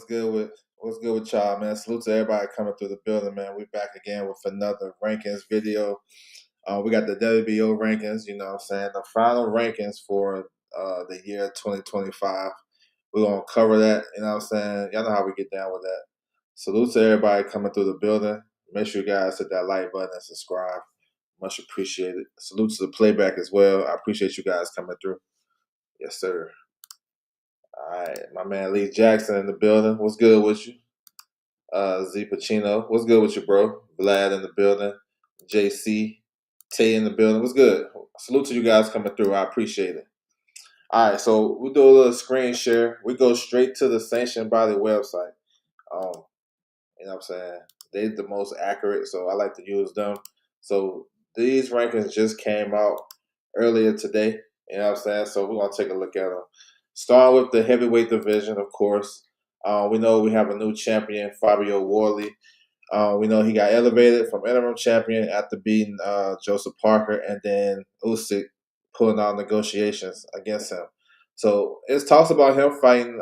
What's good with y'all, man? Salute to everybody coming through the building, man. We back again with another rankings video. We got the WBO rankings, you know what I'm saying? The final rankings for the year 2025. We're gonna cover that, you know what I'm saying? Y'all know how we get down with that. Salute to everybody coming through the building. Make sure you guys hit that like button and subscribe. Much appreciated. Salute to the playback as well. I appreciate you guys coming through. Yes, sir. All right, my man Lee Jackson in the building. What's good with you? Z Pacino. What's good with you, bro? Vlad in the building. JC. Tay in the building. What's good? Salute to you guys coming through. I appreciate it. All right, so we do a little screen share. We go straight to the sanctioned body website. Um, you know what I'm saying? They're the most accurate, so I like to use them. So these rankings just came out earlier today. You know what I'm saying? So we're going to take a look at them. Starting with the heavyweight division, of course. We know we have a new champion, Fabio Worley. We know he got elevated from interim champion after beating Joseph Parker, and then Usyk pulling out negotiations against him. So it's talks about him fighting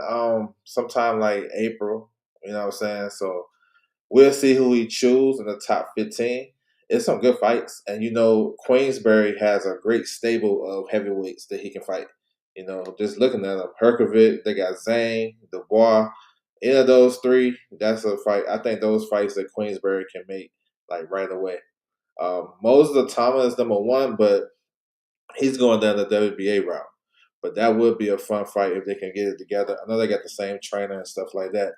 sometime like April. You know what I'm saying? So we'll see who he chooses in the top 15. It's some good fights, and you know Queensberry has a great stable of heavyweights that he can fight. You know, just looking at them, Herkovic, they got Zane, Dubois. Any of those three, that's a fight. I think those fights that Queensberry can make like right away. Moses Thomas is number one, but he's going down the WBA route. But that would be a fun fight if they can get it together. I know they got the same trainer and stuff like that.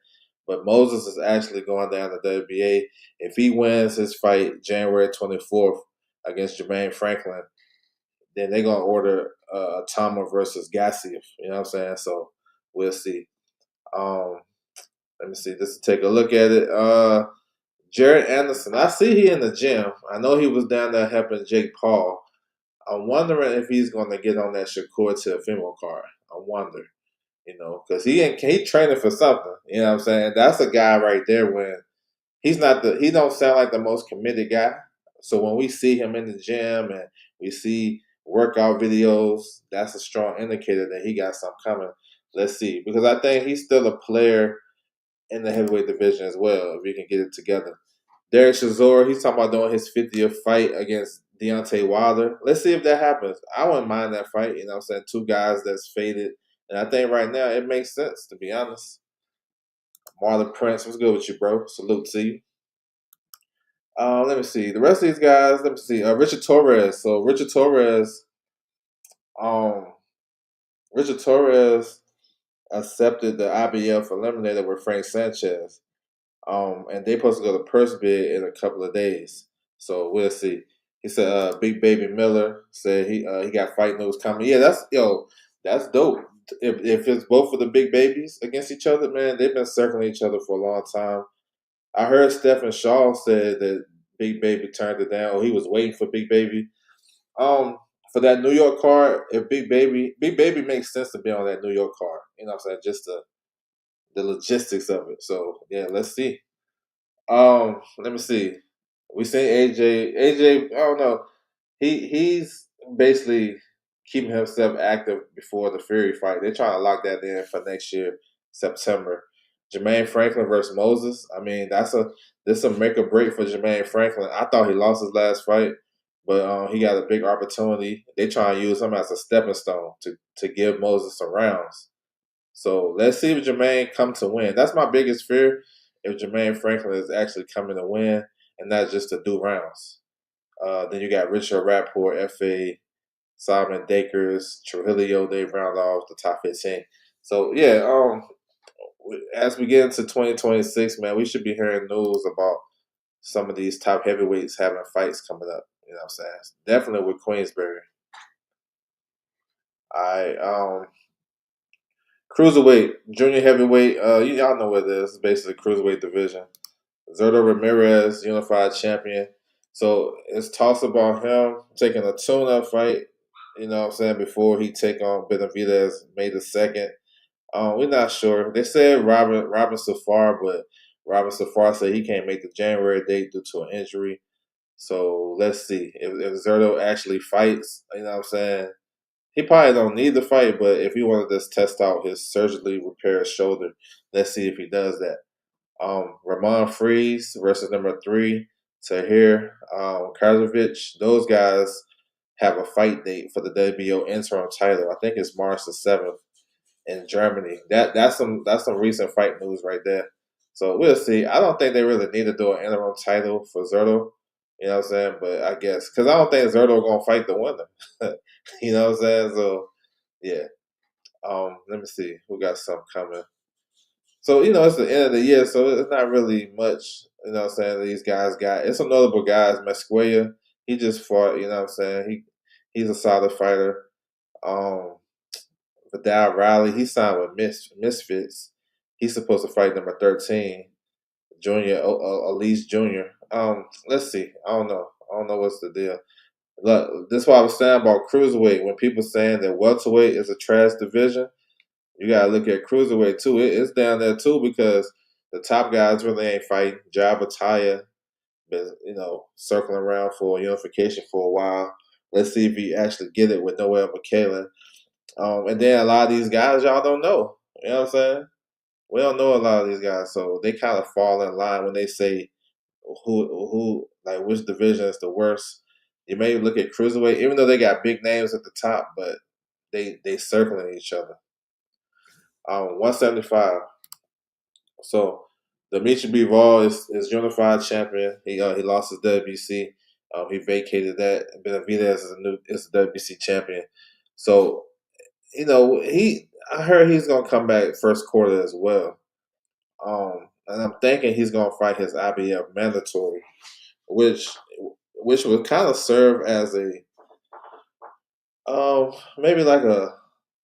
But Moses is actually going down the WBA. If he wins his fight January 24th against Jermaine Franklin, then they're going to order Tama versus Gassiev. You know what I'm saying? So we'll see. Let me see. Just to take a look at it. Jared Anderson. I see he in the gym. I know he was down there helping Jake Paul. I'm wondering if he's going to get on that Shakur Teofimo card. I wonder, you know, because he training for something. You know what I'm saying? That's a guy right there. When he don't sound like the most committed guy. So when we see him in the gym and we see workout videos, that's a strong indicator that he got something coming. Let's see, because I think he's still a player in the heavyweight division as well, if we can get it together. Derek Chisora, he's talking about doing his 50th fight against Deontay Wilder. Let's see if that happens. I wouldn't mind that fight. You know what I'm saying? Two guys that's faded. And I think right now it makes sense, to be honest. Marlon Prince, what's good with you, bro? Salute to you. Let me see. The rest of these guys, let me see. Richard Torres. So um, Richard Torres accepted the IBF eliminator with Frank Sanchez. And they supposed to go to purse bid in a couple of days. So we'll see. He said Big Baby Miller said he got fight news coming. Yeah, that's dope. If it's both of the big babies against each other, man, they've been circling each other for a long time. I heard Stephen Shaw said that Big Baby turned it down, or he was waiting for Big Baby. For that New York card, if Big Baby makes sense to be on that New York card. You know what I'm saying? Just the logistics of it. So yeah, let's see. Let me see. We say AJ. AJ, I don't know. He's basically keeping himself active before the Fury fight. They're trying to lock that in for next year, September. Jermaine Franklin versus Moses. I mean, this a make or break for Jermaine Franklin. I thought he lost his last fight, but he got a big opportunity. They trying to use him as a stepping stone to give Moses some rounds. So let's see if Jermaine comes to win. That's my biggest fear, if Jermaine Franklin is actually coming to win and not just to do rounds. Then you got Richard Rapport, F.A., Simon Dakers, Trujillo. They round off the top 15. So, yeah, as we get into 2026, man, we should be hearing news about some of these top heavyweights having fights coming up. You know what I'm saying? Definitely with Queensberry. All right. Cruiserweight, junior heavyweight, y'all know what it is. It's basically cruiserweight division. Zerto Ramirez, unified champion. So it's talks about him taking a tune-up fight, you know what I'm saying, before he take on Benavidez May the 2nd. We're not sure. They said Robin Safar, but Robin Safar said he can't make the January date due to an injury. So let's see. If Zerto actually fights, you know what I'm saying, he probably don't need to fight, but if he want to just test out his surgically repaired shoulder, let's see if he does that. Ramon Freeze versus number 3, Tahir Kazovic. Those guys have a fight date for the WBO interim title. I think it's March the 7th in Germany. That's some recent fight news right there. So we'll see. I don't think they really need to do an interim title for Zerto. You know what I'm saying? But I guess because I don't think Zerto gonna fight the winner. You know what I'm saying? So yeah. Let me see who got something coming. So, it's the end of the year, so it's not really much, what I'm saying, these guys got. It's some notable guys. Mesquia, he just fought, what I'm saying. He's a solid fighter. Um, Vidal Riley, he signed with Misfits. He's supposed to fight number 13, Junior, Elise Jr. Let's see. I don't know. I don't know what's the deal. Look, this is what I was saying about cruiserweight. When people saying that welterweight is a trash division, you gotta look at cruiserweight too. It's down there too because the top guys really ain't fighting. Jabba Taya been circling around for unification for a while. Let's see if he actually get it with Noel McKellen. And then a lot of these guys y'all don't know. You know what I'm saying? We don't know a lot of these guys, so they kind of fall in line when they say who like which division is the worst. You may look at cruiserweight, even though they got big names at the top, but they circling each other. 175. So Dimitri Bivol is unified champion. He lost his WBC. He vacated that. Benavidez is the WBC champion. So I heard he's gonna come back first quarter as well. And I'm thinking he's gonna fight his IBF mandatory, which would kind of serve as maybe like a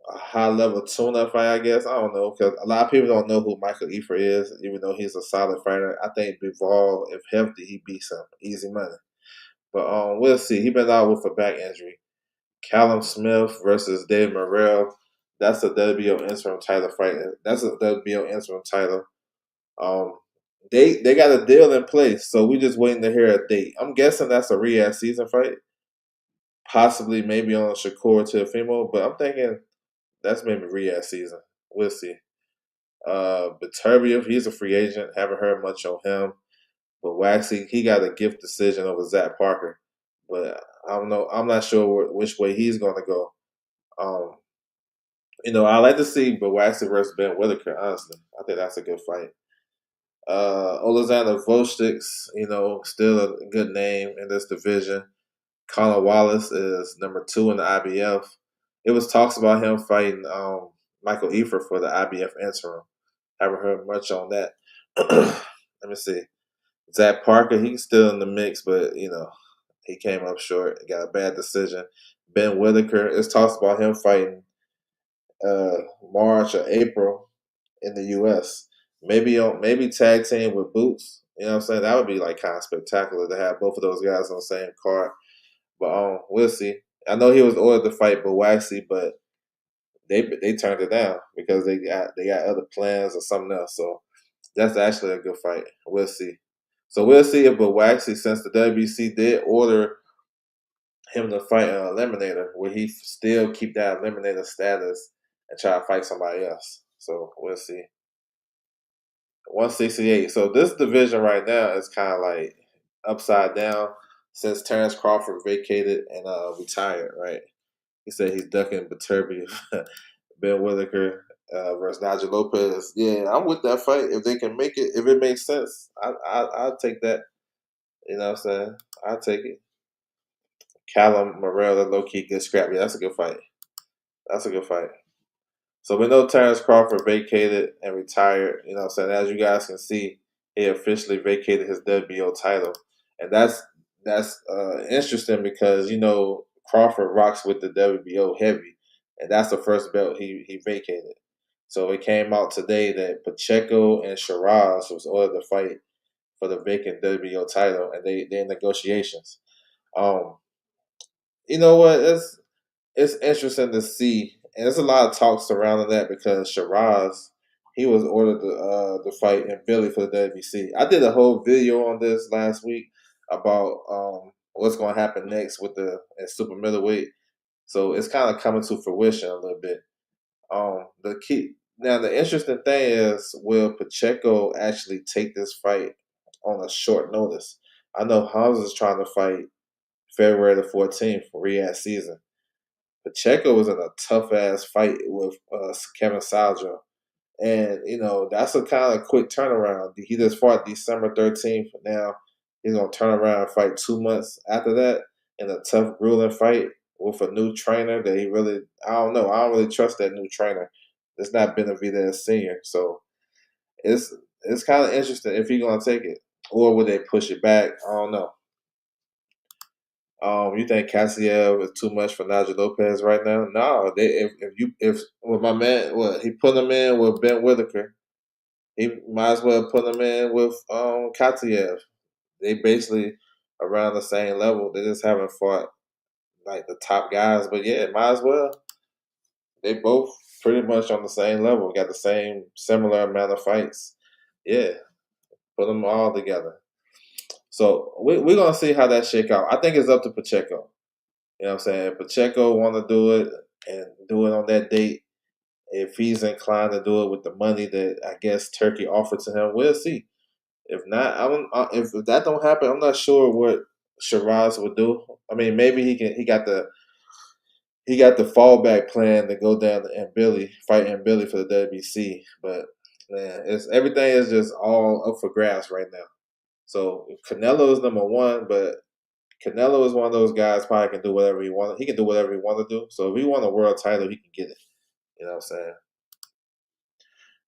high level tune up fight, I guess. I don't know because a lot of people don't know who Michael Efer is, even though he's a solid fighter. I think Bivol, if healthy, he beats him easy money. But we'll see. He been out with a back injury. Callum Smith versus Dave Morrell. That's a WBO interim title fight. That's a WBO interim title. Um, they got a deal in place, so we just waiting to hear a date. I'm guessing that's a Riyadh season fight, possibly maybe on Shakur Teofimo, but I'm thinking that's maybe Riyadh season. We'll see. But Turbiev, he's a free agent. Haven't heard much on him. But Waxy, he got a gift decision over Zach Parker. But I don't know. I'm not sure which way he's going to go. Um, I like to see Waxy versus Ben Whitaker, honestly. I think that's a good fight. Alexander Vostix, still a good name in this division. Colin Wallace is number 2 in the IBF. It was talks about him fighting Michael Efer for the IBF interim. Haven't heard much on that. Let me see. Zach Parker, he's still in the mix, but he came up short. Got a bad decision. Ben Whitaker, it's talks about him fighting March or April in the U.S. Maybe tag team with Boots. You know what I'm saying? That would be like kind of spectacular to have both of those guys on the same card. But we'll see. I know he was ordered to fight Waxy, but they turned it down because they got other plans or something else. So that's actually a good fight. We'll see. So we'll see if Waxy, since the WBC did order him to fight an eliminator, will he still keep that eliminator status and try to fight somebody else? So we'll see. 168. So this division right now is kind of like upside down since Terrence Crawford vacated and retired, right? He said he's ducking Beterbiev, Ben Whitaker versus Nigel Lopez. Yeah, I'm with that fight. If they can make it, if it makes sense, I'll take that. You know what I'm saying? I'll take it. Callum Morrell, that low key good scrap. Yeah, that's a good fight. That's a good fight. So we know Terrence Crawford vacated and retired. You know what I'm saying? As you guys can see, he officially vacated his WBO title. And that's interesting because, Crawford rocks with the WBO heavy. And that's the first belt he vacated. So it came out today that Pacheco and Shiraz was ordered to fight for the vacant WBO title, and they're in negotiations. Um, you know what? It's interesting to see, and there's a lot of talk surrounding that because Shiraz, he was ordered to fight in Philly for the WBC. I did a whole video on this last week about what's going to happen next with the super middleweight. So it's kind of coming to fruition a little bit. The key now, the interesting thing is, will Pacheco actually take this fight on a short notice? I know Hamza's trying to fight February the 14th for Riyadh season. Pacheco was in a tough ass fight with Kevin Saljo. And that's a kind of quick turnaround. He just fought December 13th. Now he's gonna turn around and fight 2 months after that in a tough, grueling fight with a new trainer that he really. I don't know. I don't really trust that new trainer. It's not Benavidez Senior, so it's kind of interesting if he's gonna take it, or would they push it back? I don't know. You think Cassiev is too much for Nigel Lopez right now? No, they if with my man, what he put him in with Ben Whitaker, he might as well put him in with Katiev. They basically around the same level. They just haven't fought like the top guys, but yeah, might as well. They both pretty much on the same level. Got the same similar amount of fights. Yeah, put them all together. So we're gonna see how that shake out. I think it's up to Pacheco. You know what I'm saying? Pacheco want to do it and do it on that date. If he's inclined to do it with the money that I guess Turkey offered to him, we'll see. If not, if that don't happen, I'm not sure what Shiraz would do. I mean, maybe he can. He got the fallback plan to go down and Billy fight and Billy for the WBC. But man, it's everything is just all up for grabs right now. So Canelo is number one, but Canelo is one of those guys probably can do whatever he wants. He can do whatever he want to do. So if he won a world title, he can get it. You know what I'm saying?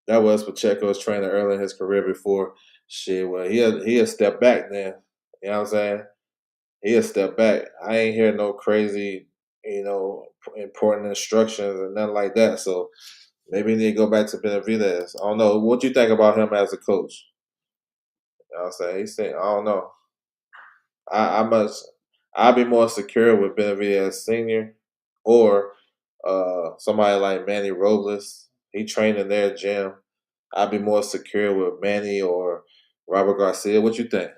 That was Pacheco's trainer early in his career before shit. Well, he had stepped back then. You know what I'm saying? He had stepped back. I ain't hear no crazy, important instructions and nothing like that. So maybe he need to go back to Benavidez. I don't know. What you think about him as a coach? You know what I'm saying? He's saying, I don't know. I must. I'd be more secure with Benavidez Senior or somebody like Manny Robles. He trained in their gym. I'd be more secure with Manny or Robert Garcia. What you think?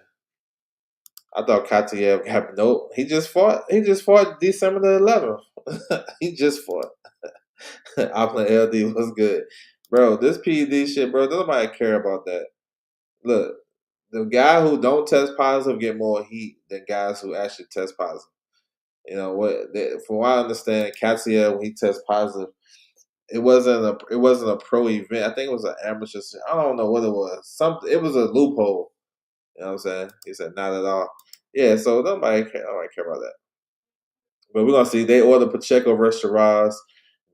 I thought Katiev got no. He just fought. He just fought December the 11th. He just fought. Auckland LD was good, bro. This PED shit, bro. Nobody care about that. Look, the guy who don't test positive get more heat than guys who actually test positive. You know what? From what I understand, Katiev when he tests positive, it wasn't a pro event. I think it was an amateur. I don't know what it was. Something. It was a loophole. You know what I'm saying? He said not at all. Yeah, so nobody care about that. But we're gonna see. They ordered Pacheco versus Shiraz.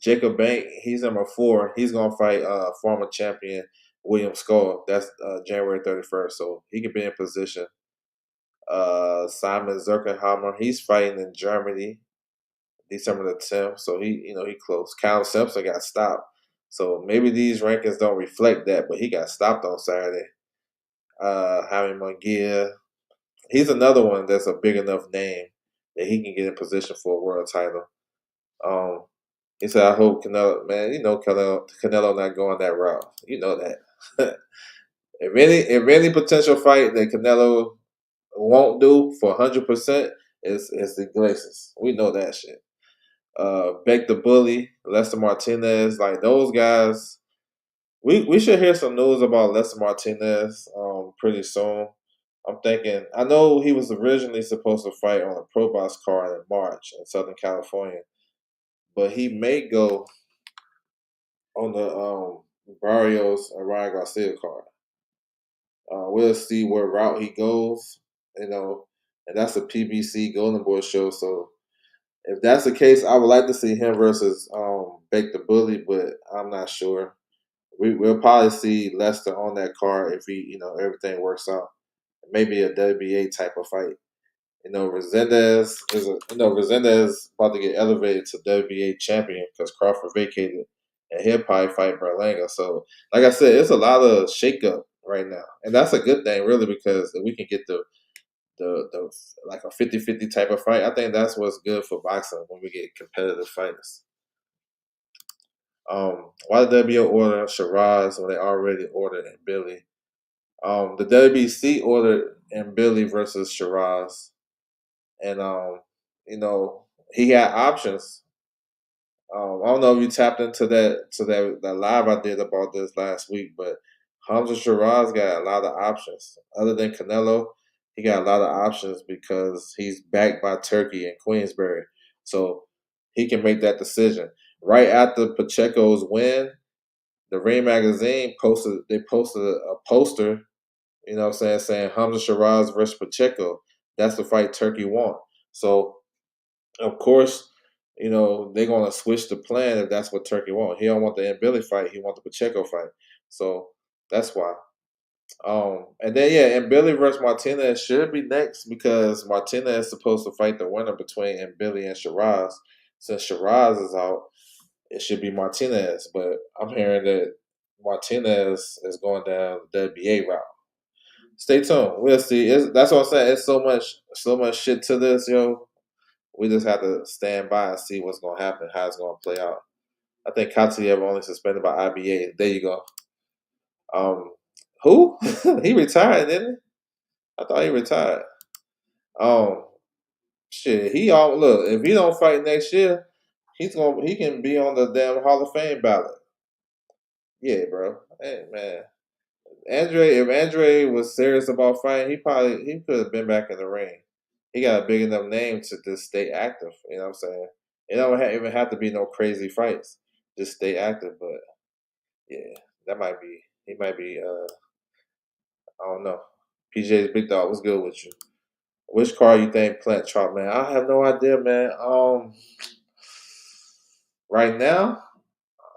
Jacob Bank, he's number 4. He's gonna fight former champion William Skull. That's January 31st. So he can be in position. Simon Zerkenhammer, he's fighting in Germany, December the 10th. So he close. Callum Simpson got stopped. So maybe these rankings don't reflect that, but he got stopped on Saturday. Jaime Munguia, he's another one that's a big enough name that he can get in position for a world title. Um, he said, "I hope Canelo, man. Canelo not going that route. You know that. if any potential fight that Canelo won't do for 100% is the Iglesias. We know that shit. Beck the Bully, Lester Martinez, like those guys. We should hear some news about Lester Martinez pretty soon. I'm thinking. I know he was originally supposed to fight on a pro box card in March in Southern California, but he may go on the Barrios and Ryan Garcia card. We'll see where route he goes, and that's a PBC Golden Boy show. So if that's the case, I would like to see him versus Bake the Bully, but I'm not sure. We'll probably see Lester on that card if everything works out. Maybe a WBA type of fight. Resendez about to get elevated to WBA champion because Crawford vacated, and he'll probably fight Berlanga. So, like I said, it's a lot of shakeup right now, and that's a good thing, really, because if we can get the like a 50-50 type of fight, I think that's what's good for boxing when we get competitive fights. Why did WBO order Shiraz when they already ordered and Billy? The WBC ordered and Billy versus Shiraz. And he had options. I don't know if you tapped into that live I did about this last week, but Hamza Shiraz got a lot of options. Other than Canelo, he got a lot of options because he's backed by Turkey and Queensberry, so he can make that decision. Right after Pacheco's win, the Ring magazine posted a poster, you know what I'm saying Hamza Shiraz versus Pacheco. That's the fight Turkey won. So of course, they're gonna switch the plan if that's what Turkey wants. He don't want the Billy fight. He want the Pacheco fight. So that's why. And then yeah, and Billy versus Martinez should be next because Martinez is supposed to fight the winner between Billy and Shiraz. Since Shiraz is out, it should be Martinez. But I'm hearing that Martinez is going down the WBA route. Stay tuned. We'll see. That's what I'm saying. It's so much shit to this, yo. We just have to stand by and see what's going to happen, how it's going to play out. I think Katsuyev only suspended by IBA. There you go. Who? He retired, didn't he? I thought he retired. Um, shit. He all look. If he don't fight next year, he can be on the damn Hall of Fame ballot. Yeah, bro. Hey, man. If Andre was serious about fighting, he could have been back in the ring. He got a big enough name to just stay active. You know what I'm saying? It don't even have to be no crazy fights. Just stay active. But yeah, that might be. He might be. I don't know. PJ's big dog. What's good with you? Which car you think Plant Trump, man? I have no idea, man. Right now,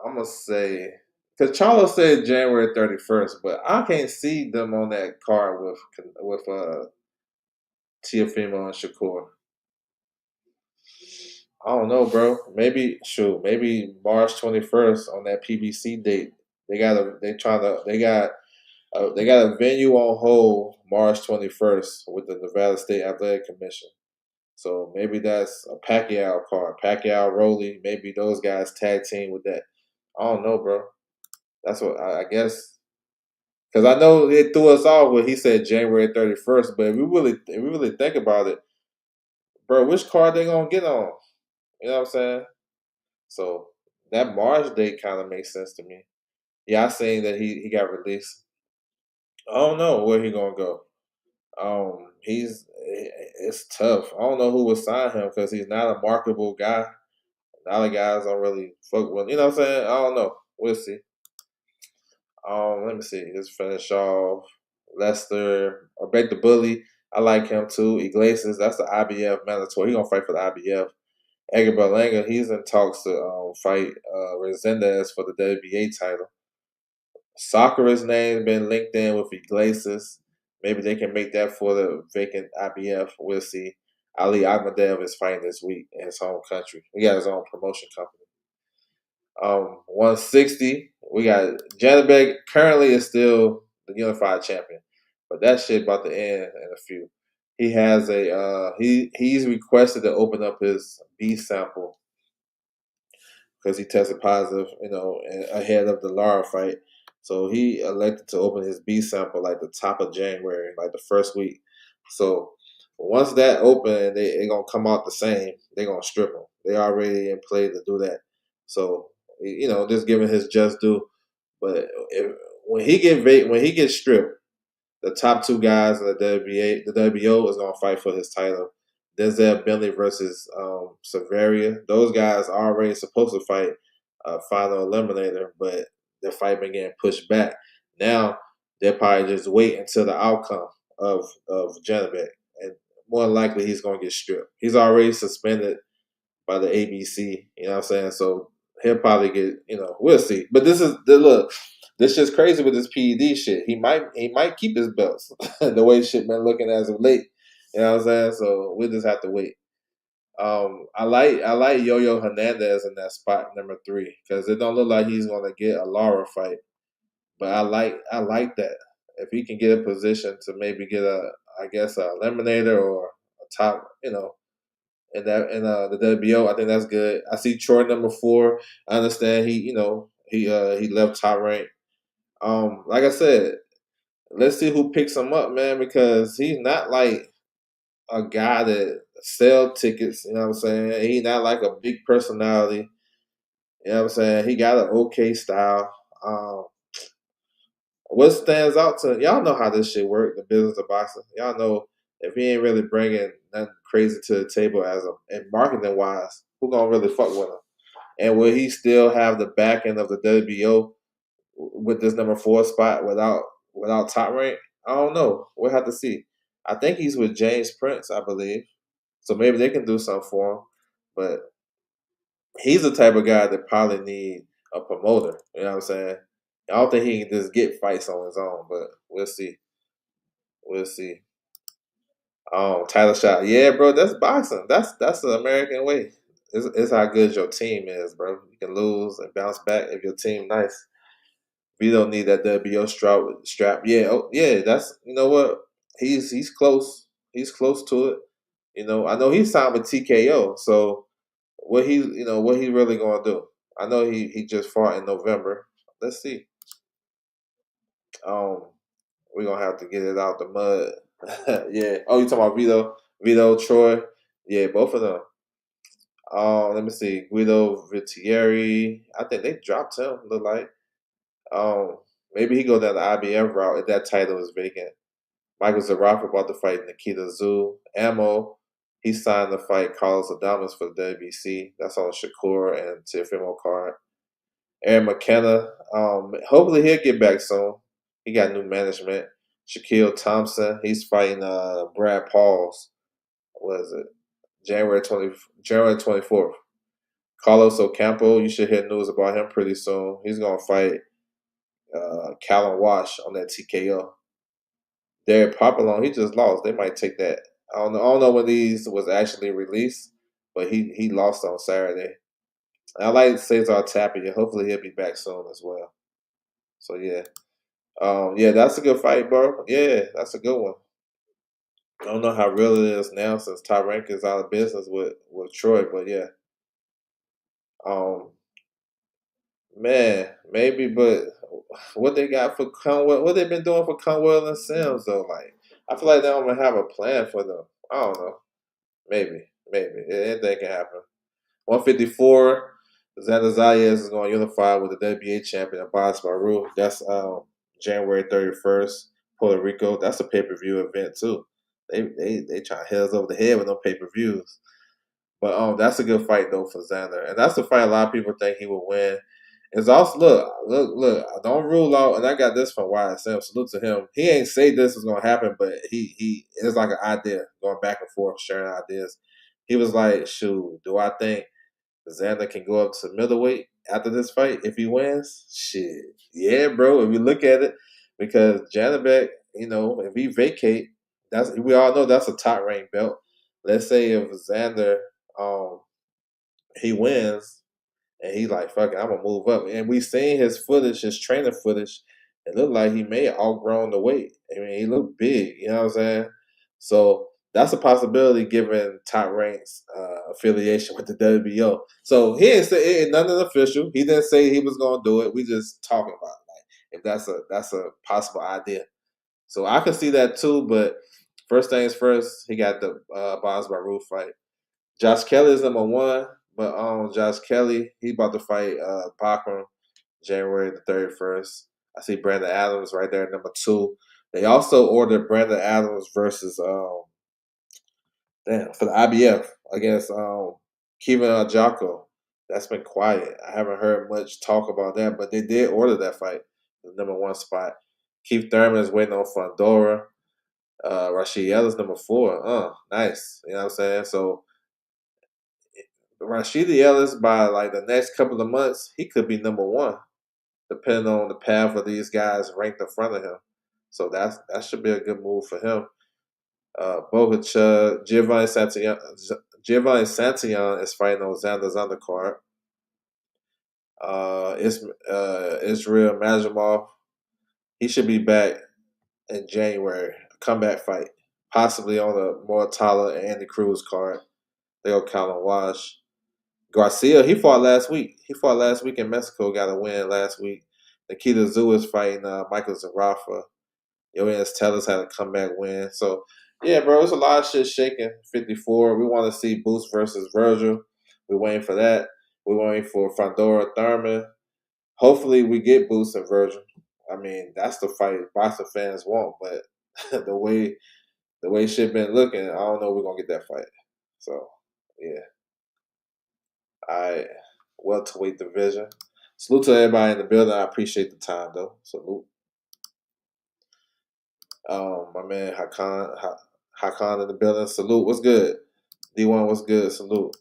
I'm gonna say because Charlo said January 31st, but I can't see them on that card with Tiafimo and Shakur. I don't know, bro. Maybe March 21st on that PBC date. They got a venue on hold March 21st with the Nevada State Athletic Commission. So maybe that's a Pacquiao card. Pacquiao, Rolly, maybe those guys tag team with that. I don't know, bro. That's what I guess. Because I know it threw us off when he said January 31st, but if we really think about it, bro, which card they gonna get on? You know what I'm saying? So that March date kind of makes sense to me. Yeah, I seen that he got released. I don't know where he gonna go. It's tough. I don't know who would sign him because he's not a marketable guy. A lot of guys don't really fuck with. You know what I'm saying? I don't know. We'll see. Let me see. Let's finish off. Lester or Beck the Bully. I like him too. Iglesias, that's the IBF mandatory. He gonna fight for the IBF. Edgar Berlanga, he's in talks to fight Resendez for the WBA title. Sakura's name been linked in with Iglesias. Maybe they can make that for the vacant IBF. We'll see. Ali Akhmadev is fighting this week in his home country. He got his own promotion company. 160. We got Janabek currently is still the unified champion, but that shit about to end in a few. He has he's requested to open up his B sample because he tested positive, ahead of the Lara fight. So he elected to open his B sample like the top of January, like the first week. So once that open, they gonna come out the same. They gonna strip him. They already in play to do that. So just giving his just due. But when he gets stripped, the top two guys in the WBO is gonna fight for his title. Denzel Bentley versus Severia. Those guys are already supposed to fight final eliminator, but their fight been getting pushed back. Now they'll probably just wait until the outcome of Janabek, and more than likely he's gonna get stripped. He's already suspended by the ABC. You know what I'm saying? So he'll probably get. We'll see. But look. This shit's crazy with this PED shit. He might keep his belts the way shit been looking as of late. You know what I'm saying? So we'll just have to wait. I like Yo-Yo Hernandez in that spot number 3 because it don't look like he's gonna get a Lara fight. But I like that if he can get a position to maybe get a eliminator or a top the WBO. I think that's good. I see Troy number 4. I understand he left top rank. Like I said, let's see who picks him up, man, because he's not like a guy that sell tickets. You know what I'm saying? He's not like a big personality. You know what I'm saying? He got an okay style. Um, what stands out to y'all know how this shit work, the business of boxing. Y'all know if he ain't really bringing nothing crazy to the table as a and marketing wise, who gonna really fuck with him? And will he still have the back end of the WBO with this number 4 spot without top rank? I don't know. We'll have to see. I think he's with James Prince, I believe. So maybe they can do something for him. But he's the type of guy that probably need a promoter. You know what I'm saying? I don't think he can just get fights on his own, but we'll see. We'll see. Title shot. Yeah, bro, that's boxing. That's the American way. It's how good your team is, bro. You can lose and bounce back if your team nice. We don't need that WBO strap. Yeah, oh, yeah. That's you know what. He's close. He's close to it. I know he's signed with TKO. So what he really gonna do? I know he just fought in November. Let's see. Um, we're gonna have to get it out the mud. Yeah. Oh, you talking about Vito, Troy? Yeah, both of them. Let me see. Guido Vittieri. I think they dropped him. Look like. Um, maybe he go down the IBF route if that title is vacant. Michael Zarafa about to fight Nikita Zoo. Ammo. He signed the fight Carlos Adames for the WBC. That's on Shakur and Teofimo card. Aaron McKenna. Hopefully he'll get back soon. He got new management. Shaquille Thompson. He's fighting Brad Pauls. What is it? January 24th. Carlos Ocampo. You should hear news about him pretty soon. He's gonna fight Callum Wash on that TKO. Derek Papillon. He just lost. They might take that. I don't know when these was actually released, but he lost on Saturday. I like Cesar Tapia. Hopefully he'll be back soon as well. So yeah. Yeah, that's a good fight, bro. Yeah, that's a good one. I don't know how real it is now since Top Rank is out of business with Troy, but yeah. Um, man, maybe, but what they got for Conwell? What they been doing for Conwell and Sims though? Like, I feel like they don't even have a plan for them. I don't know. Maybe anything can happen. 154. Xander Zayas is going to unify with the WBA champion Abbas Baru. That's January 31st, Puerto Rico. That's a pay per view event too. They try to hit us over the head with no pay per views. But that's a good fight though for Xander, and that's the fight a lot of people think he will win. It's also look. I don't rule out, and I got this from YSM. Salute to him. He ain't say this is gonna happen, but he it's like an idea going back and forth, sharing ideas. He was like, "Shoot, do I think Xander can go up to middleweight after this fight if he wins?" Shit, yeah, bro. If you look at it, because Janabek, if he vacate, we all know that's a top rank belt. Let's say if Xander um he wins and he like fuck it, I'm gonna move up. And we seen his footage, his training footage. It looked like he may have outgrown the weight. I mean, he looked big. You know what I'm saying? So that's a possibility given Top Rank's affiliation with the WBO. So he didn't say nothing official. He didn't say he was gonna do it. We just talking about it. Like if that's a possible idea. So I can see that too. But first things first, he got the Bas Baru fight. Josh Kelly is number 1, but Josh Kelly, he about to fight Bachman January the 31st. I see Brandon Adams right there, number 2. They also ordered Brandon Adams versus for the IBF against Kevin Ajako. That's been quiet. I haven't heard much talk about that, but they did order that fight, the number 1 spot. Keith Thurman is waiting on Fondora. Rashid Ellis number 4. Nice. You know what I'm saying? So Rashidi Ellis by like the next couple of months, he could be number 1, depending on the path of these guys ranked in front of him. So that should be a good move for him. Giovanni Santillon is fighting on Xander's undercard. Israel Majimov, he should be back in January. A comeback fight, possibly on the Mortala and Andy Cruz card. They'll count on Wash. Garcia, he fought last week. He fought last week in Mexico, got a win last week. Nikita Zoo is fighting Michael Zarafa. Yoenis Tellers had a comeback win. So, yeah, bro, it's a lot of shit shaking. 54. We want to see Boost versus Virgil. We're waiting for that. We're waiting for Fandora Thurman. Hopefully, we get Boots and Virgil. I mean, that's the fight boxing fans want. But the way shit been looking, I don't know if we're gonna get that fight. So yeah, I welterweight division. Salute to everybody in the building. I appreciate the time though. Salute. My man Hakan in the building. Salute. What's good? D1, what's good? Salute.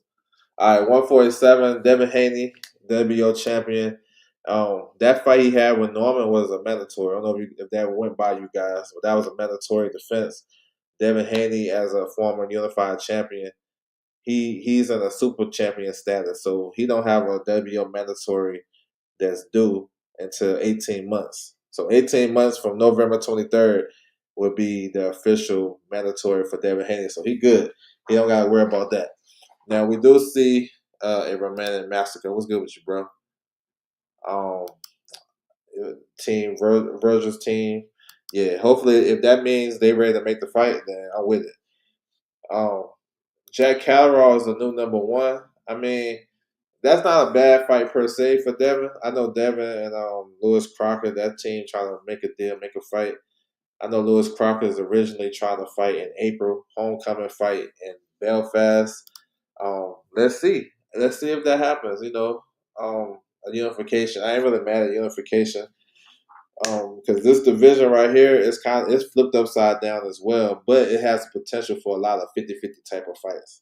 All right, 147, Devin Haney, WBO champion. That fight he had with Norman was a mandatory. I don't know if that went by you guys, but that was a mandatory defense. Devin Haney, as a former unified champion, he's in a super champion status, so he don't have a WBO mandatory that's due until 18 months. So 18 months from November 23rd would be the official mandatory for Devin Haney. So he good. He don't got to worry about that. Now we do see a Romantic massacre. What's good with you, bro? Um, team Virgil's team. Yeah, hopefully if that means they ready to make the fight, then I'm with it. Um, Jack Calderon is the new number one. I mean, that's not a bad fight per se for Devin. I know Devin and Lewis Crocker, that team trying to make a deal, make a fight. I know Lewis Crocker is originally trying to fight in April, homecoming fight in Belfast. Let's see. Let's see if that happens. A unification. I ain't really mad at unification. Because this division right here is it's flipped upside down as well, but it has potential for a lot of 50-50 type of fights.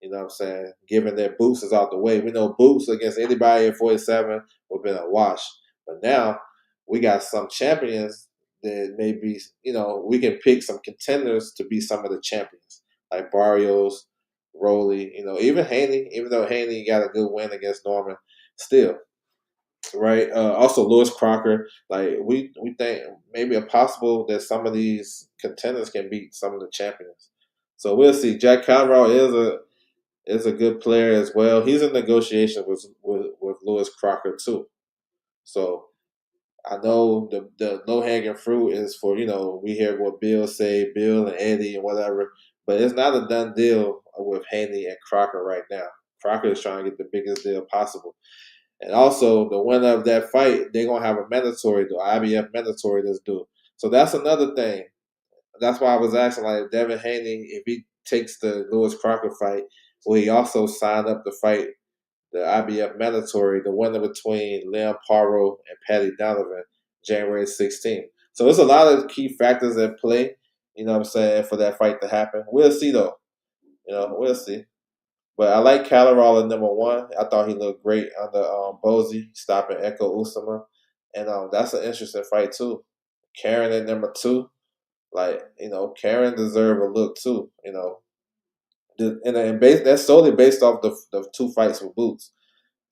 You know what I'm saying? Given that Boots is out the way. We know Boots against anybody at 47 would have been a wash. But now we got some champions that maybe, we can pick some contenders to be some of the champions. Like Barrios, Rowley, even Haney, even though Haney got a good win against Norman, still right? Also, Lewis Crocker. Like we think maybe a possible that some of these contenders can beat some of the champions. So we'll see. Jack Conroy is a good player as well. He's in negotiation with Lewis Crocker too. So I know the low hanging fruit is for we hear what Bill say, Bill and Eddie and whatever, but it's not a done deal with Haney and Crocker right now. Crocker is trying to get the biggest deal possible. And also, the winner of that fight, they're going to have a mandatory, the IBF mandatory that's due. So that's another thing. That's why I was asking, like, Devin Haney, if he takes the Lewis Crocker fight, will he also sign up to fight the IBF mandatory, the winner between Leon Paro and Patty Donovan, January 16th. So there's a lot of key factors at play, you know what I'm saying, for that fight to happen. We'll see, though. We'll see. But I like Calderon at number one. I thought he looked great under Bozy, stopping Echo Usama. And that's an interesting fight, too. Karen at number two. Like, Karen deserved a look, too. That's solely based off the two fights with Boots.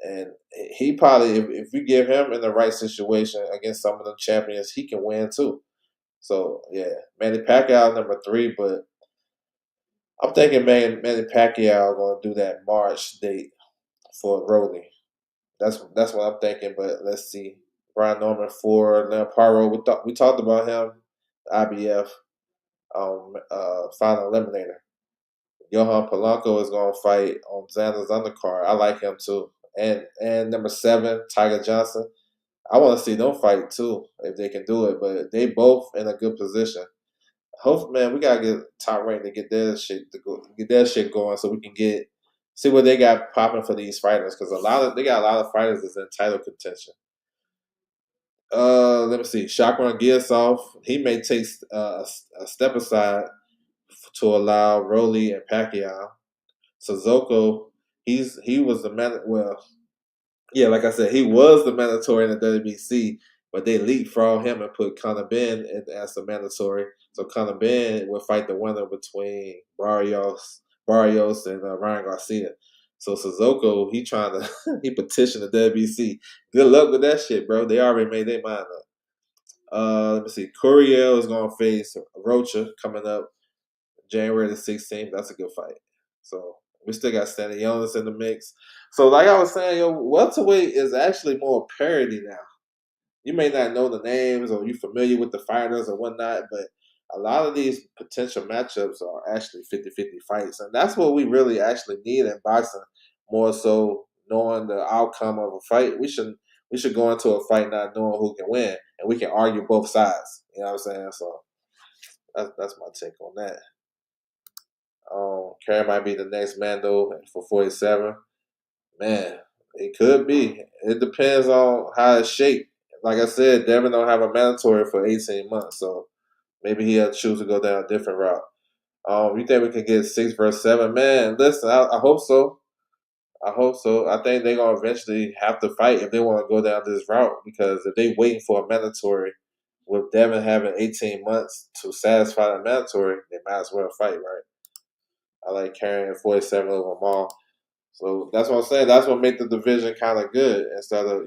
And he probably, if you give him in the right situation against some of the champions, he can win, too. So, yeah, Manny Pacquiao number three. But I'm thinking Manny Pacquiao going to do that March date for Rolly. That's what I'm thinking. But let's see. Brian Norman for Leon Paro. We talked about him. IBF final eliminator. Johan Polanco is going to fight on Xander's undercard. I like him too. And number 7, Tiger Johnson. I want to see them fight too if they can do it. But they both in a good position. Hope man, we gotta get Top Rank to get their shit going, so we can see what they got popping for these fighters because they got a lot of fighters that's in title contention. Let me see. Shakran Giasov, he may take a step aside to allow Rolly and Pacquiao. Suzuko, he was the man. Well, yeah, like I said, he was the mandatory in the WBC, but they leapfrogged him and put Conor Ben as the mandatory. So Conor Ben will fight the winner between Barrios and Ryan Garcia. So Suzuko, he petitioned the WBC. Good luck with that shit, bro. They already made their mind up. Let me see. Curiel is going to face Rocha coming up January the 16th. That's a good fight. So we still got Stanley Jonas in the mix. So like I was saying, welterweight is actually more parity now. You may not know the names or you familiar with the fighters or whatnot, but a lot of these potential matchups are actually 50-50 fights. And that's what we really actually need in boxing more so knowing the outcome of a fight. We should go into a fight not knowing who can win, and we can argue both sides. You know what I'm saying? So that's my take on that. Kerry might be the next Mando for 47. Man, it could be. It depends on how it's shaped. Like I said, Devin don't have a mandatory for 18 months, so maybe he'll choose to go down a different route. You think we can get 6 versus 7? Man, listen, I hope so. I hope so. I think they're gonna eventually have to fight if they want to go down this route, because if they waiting for a mandatory with Devin having 18 months to satisfy the mandatory, they might as well fight, right? I like carrying 47 over them all. So that's what I'm saying. That's what makes the division kind of good, instead of,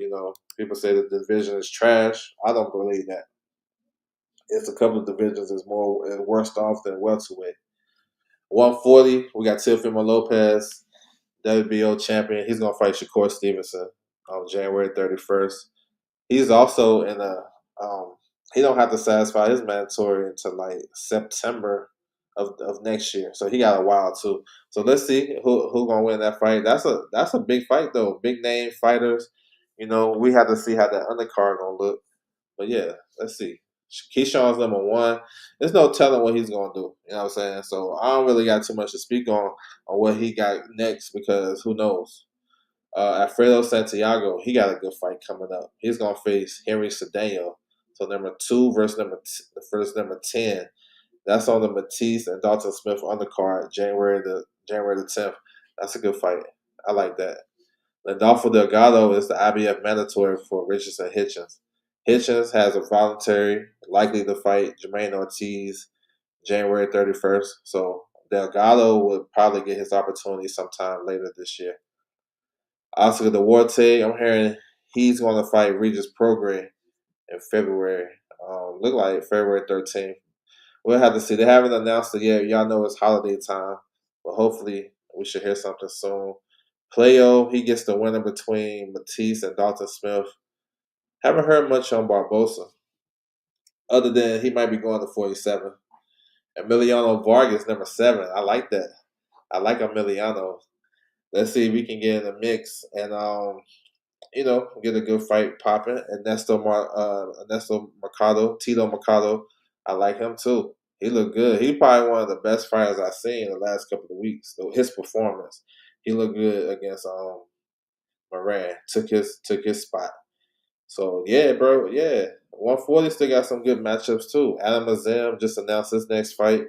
people say the division is trash. I don't believe that. It's a couple of divisions is more worse off than welterweight. 140, we got Teofimo Lopez, WBO champion. He's gonna fight Shakur Stevenson on January 31st. He's also in a he don't have to satisfy his mandatory until like September of next year. So he got a while too. So let's see who gonna win that fight. That's a big fight though. Big name fighters. We have to see how that undercard gonna look. But yeah, let's see. Keyshawn's #1. There's no telling what he's gonna do. You know what I'm saying? So I don't really got too much to speak on what he got next, because who knows? Alfredo Santiago, he got a good fight coming up. He's gonna face Henry Cedeño. So #2 versus number 10. That's on the Matisse and Dalton Smith undercard, January the 10th. That's a good fight. I like that. Adolfo Delgado is the IBF mandatory for Richardson Hitchens. Hitchens has a voluntary, likely to fight Jermaine Ortiz January 31st. So Delgado would probably get his opportunity sometime later this year. Oscar Duarte, I'm hearing he's going to fight Regis Prograis in February. Look like February 13th. We'll have to see. They haven't announced it yet. Y'all know it's holiday time, but hopefully we should hear something soon. Playo, he gets the winner between Matisse and Dalton Smith. Haven't heard much on Barbosa, other than he might be going to 47. Emiliano Vargas, #7. I like that. I like Emiliano. Let's see if we can get in the mix and get a good fight popping. Ernesto Mercado, Tito Mercado, I like him too. He looked good. He probably one of the best fighters I've seen in the last couple of weeks. So his performance, he looked good against Moran. Took his spot. So yeah, bro, yeah. 140 still got some good matchups too. Adam Azam just announced his next fight.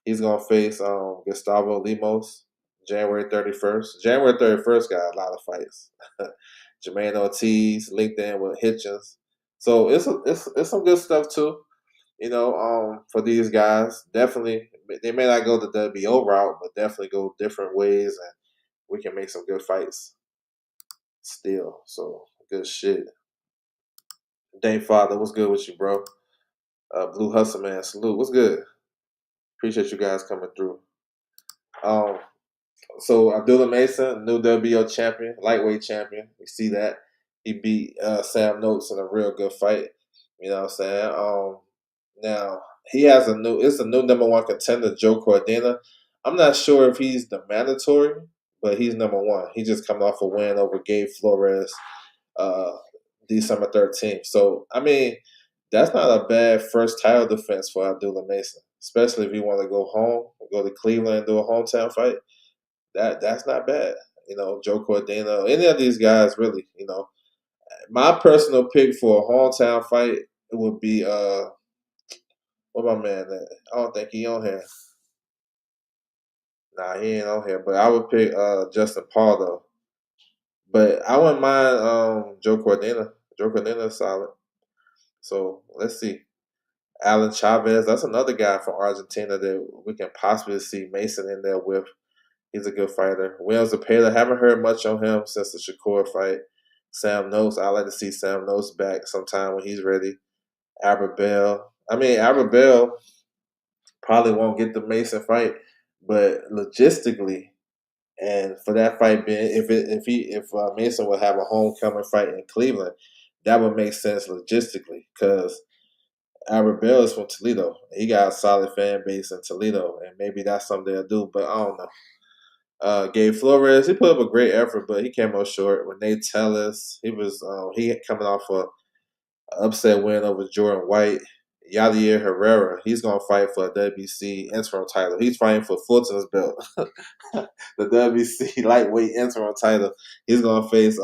He's gonna face Gustavo Limos January 31st. January 31st got a lot of fights. Jermaine Ortiz linked in with Hitchens. So it's some good stuff too. For these guys, definitely they may not go the WBO route, but definitely go different ways, and we can make some good fights still. So good shit. Dane Father, what's good with you, bro? Blue Hustle Man, salute. What's good? Appreciate you guys coming through. Um, so Abdullah Mason, new WBO champion, lightweight champion. You see that he beat Sam Notes in a real good fight. You know what I'm saying? Now he has it's a new #1 contender, Joe Cordina. I'm not sure if he's the mandatory, but he's #1. He just coming off a win over Gabe Flores, uh, December 13th. So I mean, that's not a bad first title defense for Abdullah Mason, especially if you want to go home, go to Cleveland and do a hometown fight. That's not bad. Joe Cordino, any of these guys really. My personal pick for a hometown fight would be what my man at? I don't think he on here. Nah, he ain't on here. But I would pick Justin Paul though. But I wouldn't mind Joe Cordina. Joe Cordina is solid. So let's see. Alan Chavez, that's another guy from Argentina that we can possibly see Mason in there with. He's a good fighter. Williams Zepeda, haven't heard much on him since the Shakur fight. Sam Notes, I like to see Sam Notes back sometime when he's ready. Albert Bell. Albert Bell probably won't get the Mason fight, but logistically, and for that fight being, if Mason would have a homecoming fight in Cleveland, that would make sense logistically, because Albert Bell is from Toledo. He got a solid fan base in Toledo, and maybe that's something they'll do, but I don't know. Gabe Flores, he put up a great effort, but he came up short. When Nate Tellis, he coming off a upset win over Jordan White. Yadier Herrera, he's gonna fight for a WBC interim title. He's fighting for Fulton's belt, the WBC lightweight interim title. He's gonna face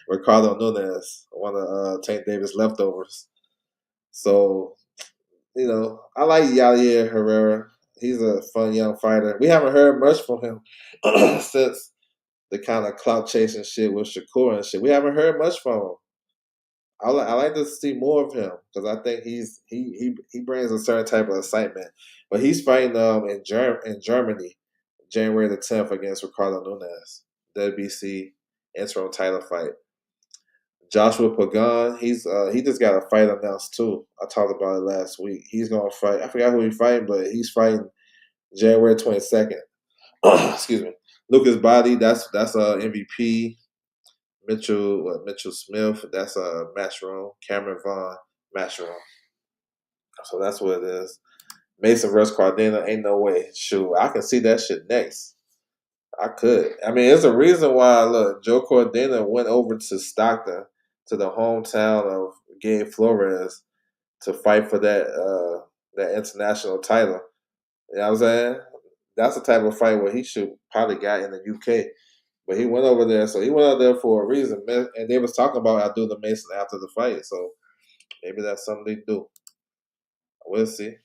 Ricardo Nunez, one of Tank Davis' leftovers. So I like Yadier Herrera. He's a fun young fighter. We haven't heard much from him since the kind of clout chasing shit with Shakur and shit. We haven't heard much from him. I like to see more of him because I think he brings a certain type of excitement. But he's fighting in Germany, January the 10th against Ricardo Nunez, WBC interim title fight. Joshua Pagan, he just got a fight announced too. I talked about it last week. He's gonna fight. I forgot who he's fighting, but he's fighting January 22nd. Excuse me. Lucas Body, that's MVP. Mitchell Smith, that's a Matchroom. Cameron Vaughn, Matchroom. So that's what it is. Mason versus Cardena, ain't no way. Shoot, I can see that shit next. I could. I mean, there's a reason why. Look, Joe Cordena went over to Stockton, to the hometown of Gabe Flores, to fight for that international title. You know what I'm saying? That's the type of fight where he should probably got in the UK. But he went over there, so he went out there for a reason. And they was talking about Abdullah Mason after the fight, so maybe that's something they do. We'll see.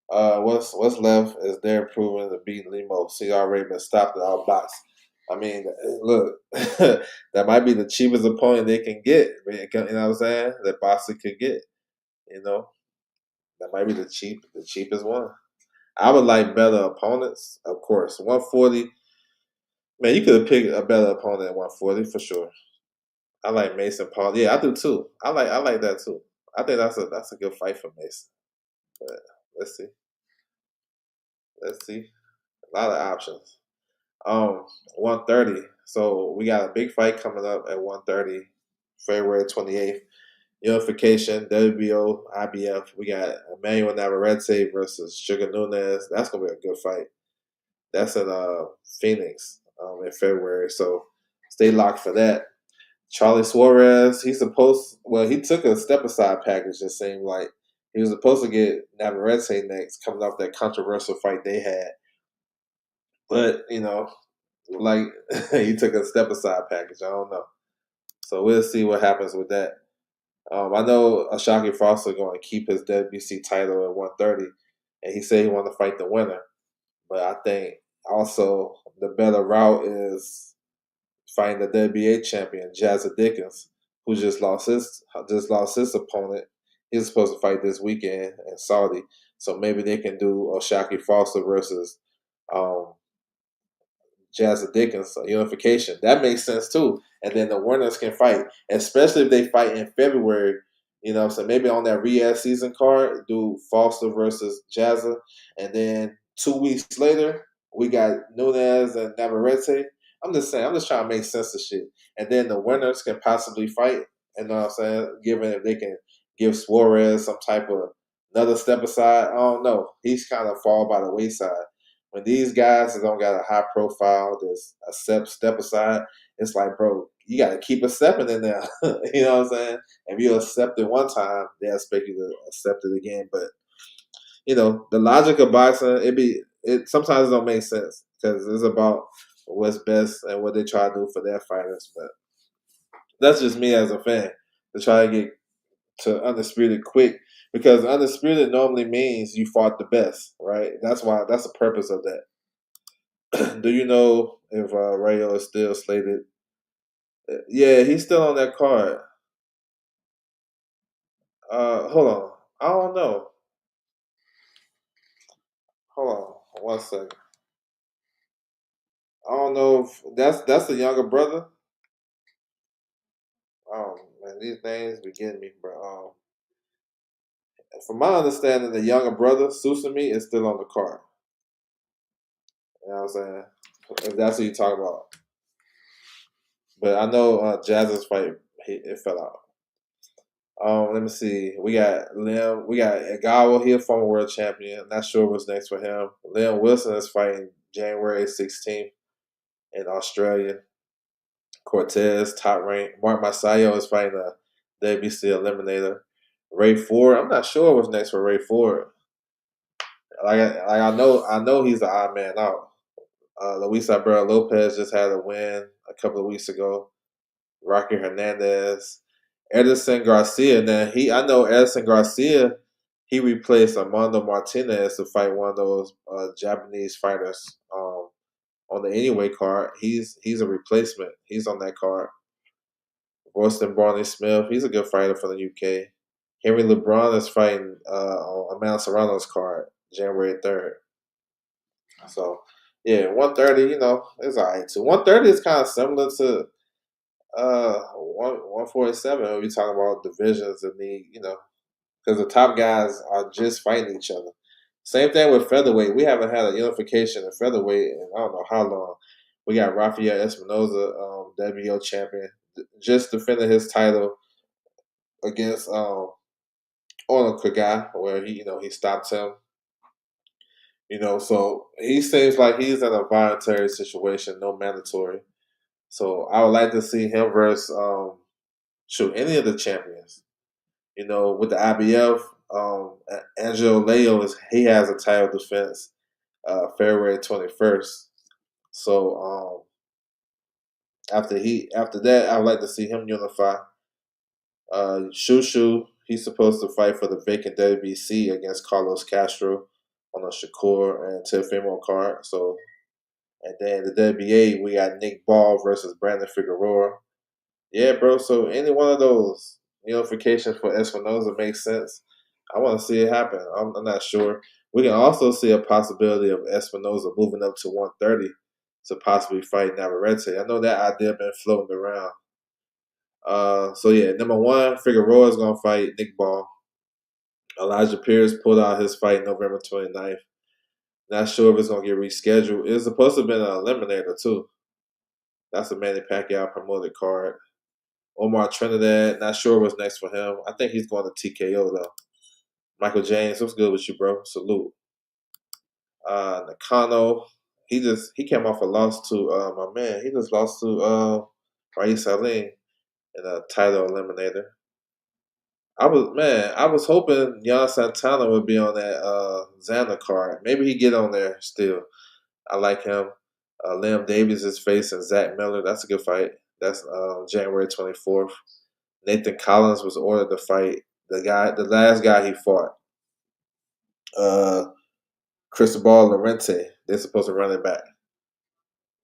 What's left is they're proving to beat Lemos. He already been stopped at all box. I mean, look, that might be the cheapest opponent they can get. You know what I'm saying? That Boxer could get. You know, that might be the cheapest one. I would like better opponents, of course. 140, man, you could have picked a better opponent at 140 for sure. I like Mason Paul. Yeah, I do too. I like that too. I think that's a good fight for Mason. But let's see. Let's see. A lot of options. 130. So we got a big fight coming up at 130, February 28th. Unification, WBO, IBF. We got Emmanuel Navarrete versus Sugar Nunez. That's gonna be a good fight. That's in Phoenix in February. So stay locked for that. Charlie Suarez, he took a step aside package. It seemed like he was supposed to get Navarrete next, coming off that controversial fight they had. But like he took a step aside package. I don't know. So we'll see what happens with that. I know Ashaki Foster going to keep his WBC title at 130, and he said he want to fight the winner. But I think also the better route is fighting the WBA champion Jazza Dickens, who just lost his opponent. He's supposed to fight this weekend in Saudi, so maybe they can do Oshaki Foster versus um, Jazza Dickens, unification. That makes sense too. And then the winners can fight, especially if they fight in February. So maybe on that Riyadh season card, do Foster versus Jazza, and then 2 weeks later we got Nunez and Navarrete. I'm just saying, I'm just trying to make sense of shit. And then the winners can possibly fight. You know what I'm saying? Given if they can give Suarez some type of another step aside, I don't know. He's kind of fall by the wayside. When these guys that don't got a high profile, just step aside, it's like, bro, you got to keep accepting in there. You know what I'm saying? If you accept it one time, they expect you to accept it again. But the logic of boxing, it sometimes it don't make sense because it's about what's best and what they try to do for their fighters. But that's just me as a fan to try to get to undisputed quick because undisputed normally means you fought the best, right? That's the purpose of that. Do you know if Rayo is still slated? Yeah, he's still on that card. Hold on. I don't know. Hold on 1 second. I don't know if that's the younger brother. Oh man, these names be getting me, bro. From my understanding, the younger brother, Susumi, is still on the card. You know what I'm saying? If that's what you talk about. But I know Jazz's fight, it fell out. Let me see. We got Lim. We got Agawa. He a former world champion. Not sure what's next for him. Liam Wilson is fighting January 16th in Australia. Cortez, top rank. Mark Masayo is fighting a WBC eliminator. Ray Ford. I'm not sure what's next for Ray Ford. I know he's the odd man out. Luis Abreu Lopez just had a win a couple of weeks ago. Rocky Hernandez, Edison Garcia. Now I know Edison Garcia. He replaced Armando Martinez to fight one of those Japanese fighters on the anyway card. He's a replacement. He's on that card. Royston Barney Smith. He's a good fighter from the UK. Henry LeBron is fighting on Amanda Serrano's card January 3rd. So yeah, 130. It's alright too. 130 is kind of similar to 147 when we talk about divisions and because the top guys are just fighting each other. Same thing with featherweight. We haven't had a unification in featherweight in I don't know how long. We got Rafael Espinoza, WBO champion, just defending his title against Arnold Kaga, where he stopped him. So he seems like he's in a voluntary situation, no mandatory. So I would like to see him versus any of the champions. With the IBF, Angelo Leo he has a title defense February 21st. So after that, I would like to see him unify. Shushu, he's supposed to fight for the vacant WBC against Carlos Castro on a Shakur and Teofimo card. So, and then the WBA, we got Nick Ball versus Brandon Figueroa. Yeah, bro. So any one of those unifications for Espinoza makes sense. I want to see it happen. I'm not sure. We can also see a possibility of Espinoza moving up to 130 to possibly fight Navarrete. I know that idea been floating around. So yeah, number one, Figueroa is gonna fight Nick Ball. Elijah Pierce pulled out his fight November 29th. Not sure if it's gonna get rescheduled. It's supposed to have been an eliminator too. That's a Manny Pacquiao promoted card. Omar Trinidad, not sure what's next for him. I think he's going to TKO though. Michael James, what's good with you, bro? Salute. Nakano, he came off a loss to my man. He just lost to Raif Salim in a title eliminator. I was hoping Jan Santana would be on that Xander card. Maybe he get on there still. I like him. Liam Davies is facing Zach Miller. That's a good fight. That's January 24th. Nathan Collins was ordered to fight the last guy he fought. Uh, Cristobal Lorente. They're supposed to run it back.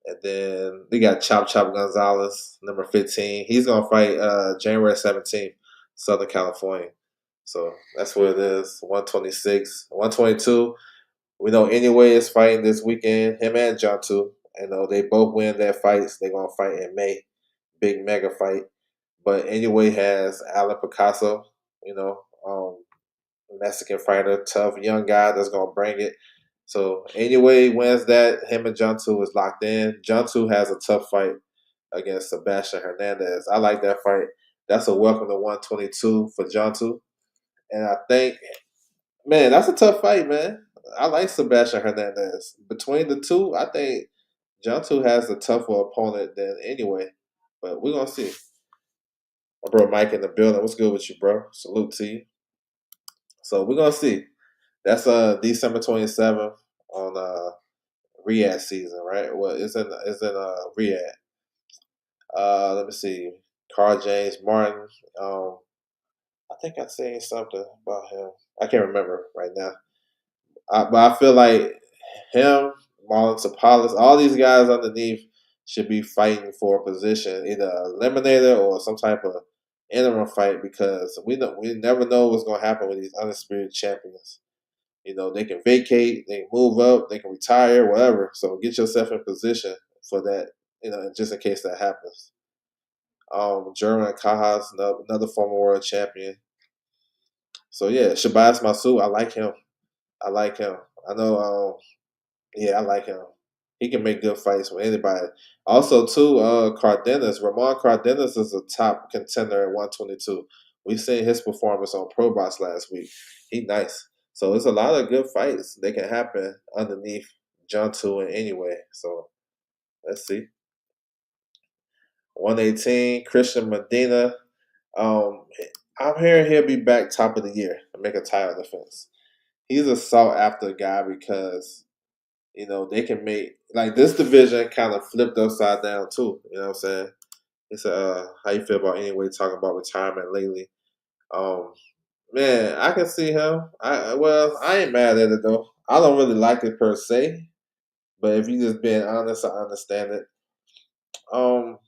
And then we got Chop Chop Gonzalez, number 15. He's gonna fight January 17th, Southern California. So that's what it is. 126. 122. We know Anyway is fighting this weekend. Him and John too. They both win their fights. They're gonna fight in May. Big mega fight. But Anyway has Alan Picasso, you know, um, Mexican fighter, tough young guy that's gonna bring it. So Anyway wins that. Him and Juntu is locked in. Juntu has a tough fight against Sebastian Hernandez. I like that fight. That's a welcome to 122 for Juntu. And I think, man, that's a tough fight, man. I like Sebastian Hernandez. Between the two, I think Juntu has a tougher opponent than Anyway. But we're gonna see. My bro Mike in the building. What's good with you, bro? Salute to you. So we're gonna see. That's December 27th on Riyadh season, right? Well, it's in Riyadh. Let me see. Carl James Martin. I think I seen something about him. I can't remember right now. But I feel like him, Marlon Tapales, all these guys underneath should be fighting for a position, either eliminator or some type of interim fight, because we never know what's going to happen with these undisputed champions. They can vacate, they can move up, they can retire, whatever. So get yourself in position for that, just in case that happens. German Cajas, another former world champion. So yeah, Shabazz Masood, I like him. I like him. I know. Yeah, I like him. He can make good fights with anybody. Also, too, Cardenas. Ramon Cardenas is a top contender at 122. We seen his performance on Pro Box last week. He nice. So it's a lot of good fights that can happen underneath John Two anyway. So let's see. 118, Christian Medina. Um, I'm hearing he'll be back top of the year and make a title defense. He's a sought after guy because they can make like this division kind of flipped upside down too. You know what I'm saying? It's how you feel about anyway talking about retirement lately. Um, man, I can see him. I ain't mad at it though. I don't really like it per se, but if you just being honest, I understand it. Um,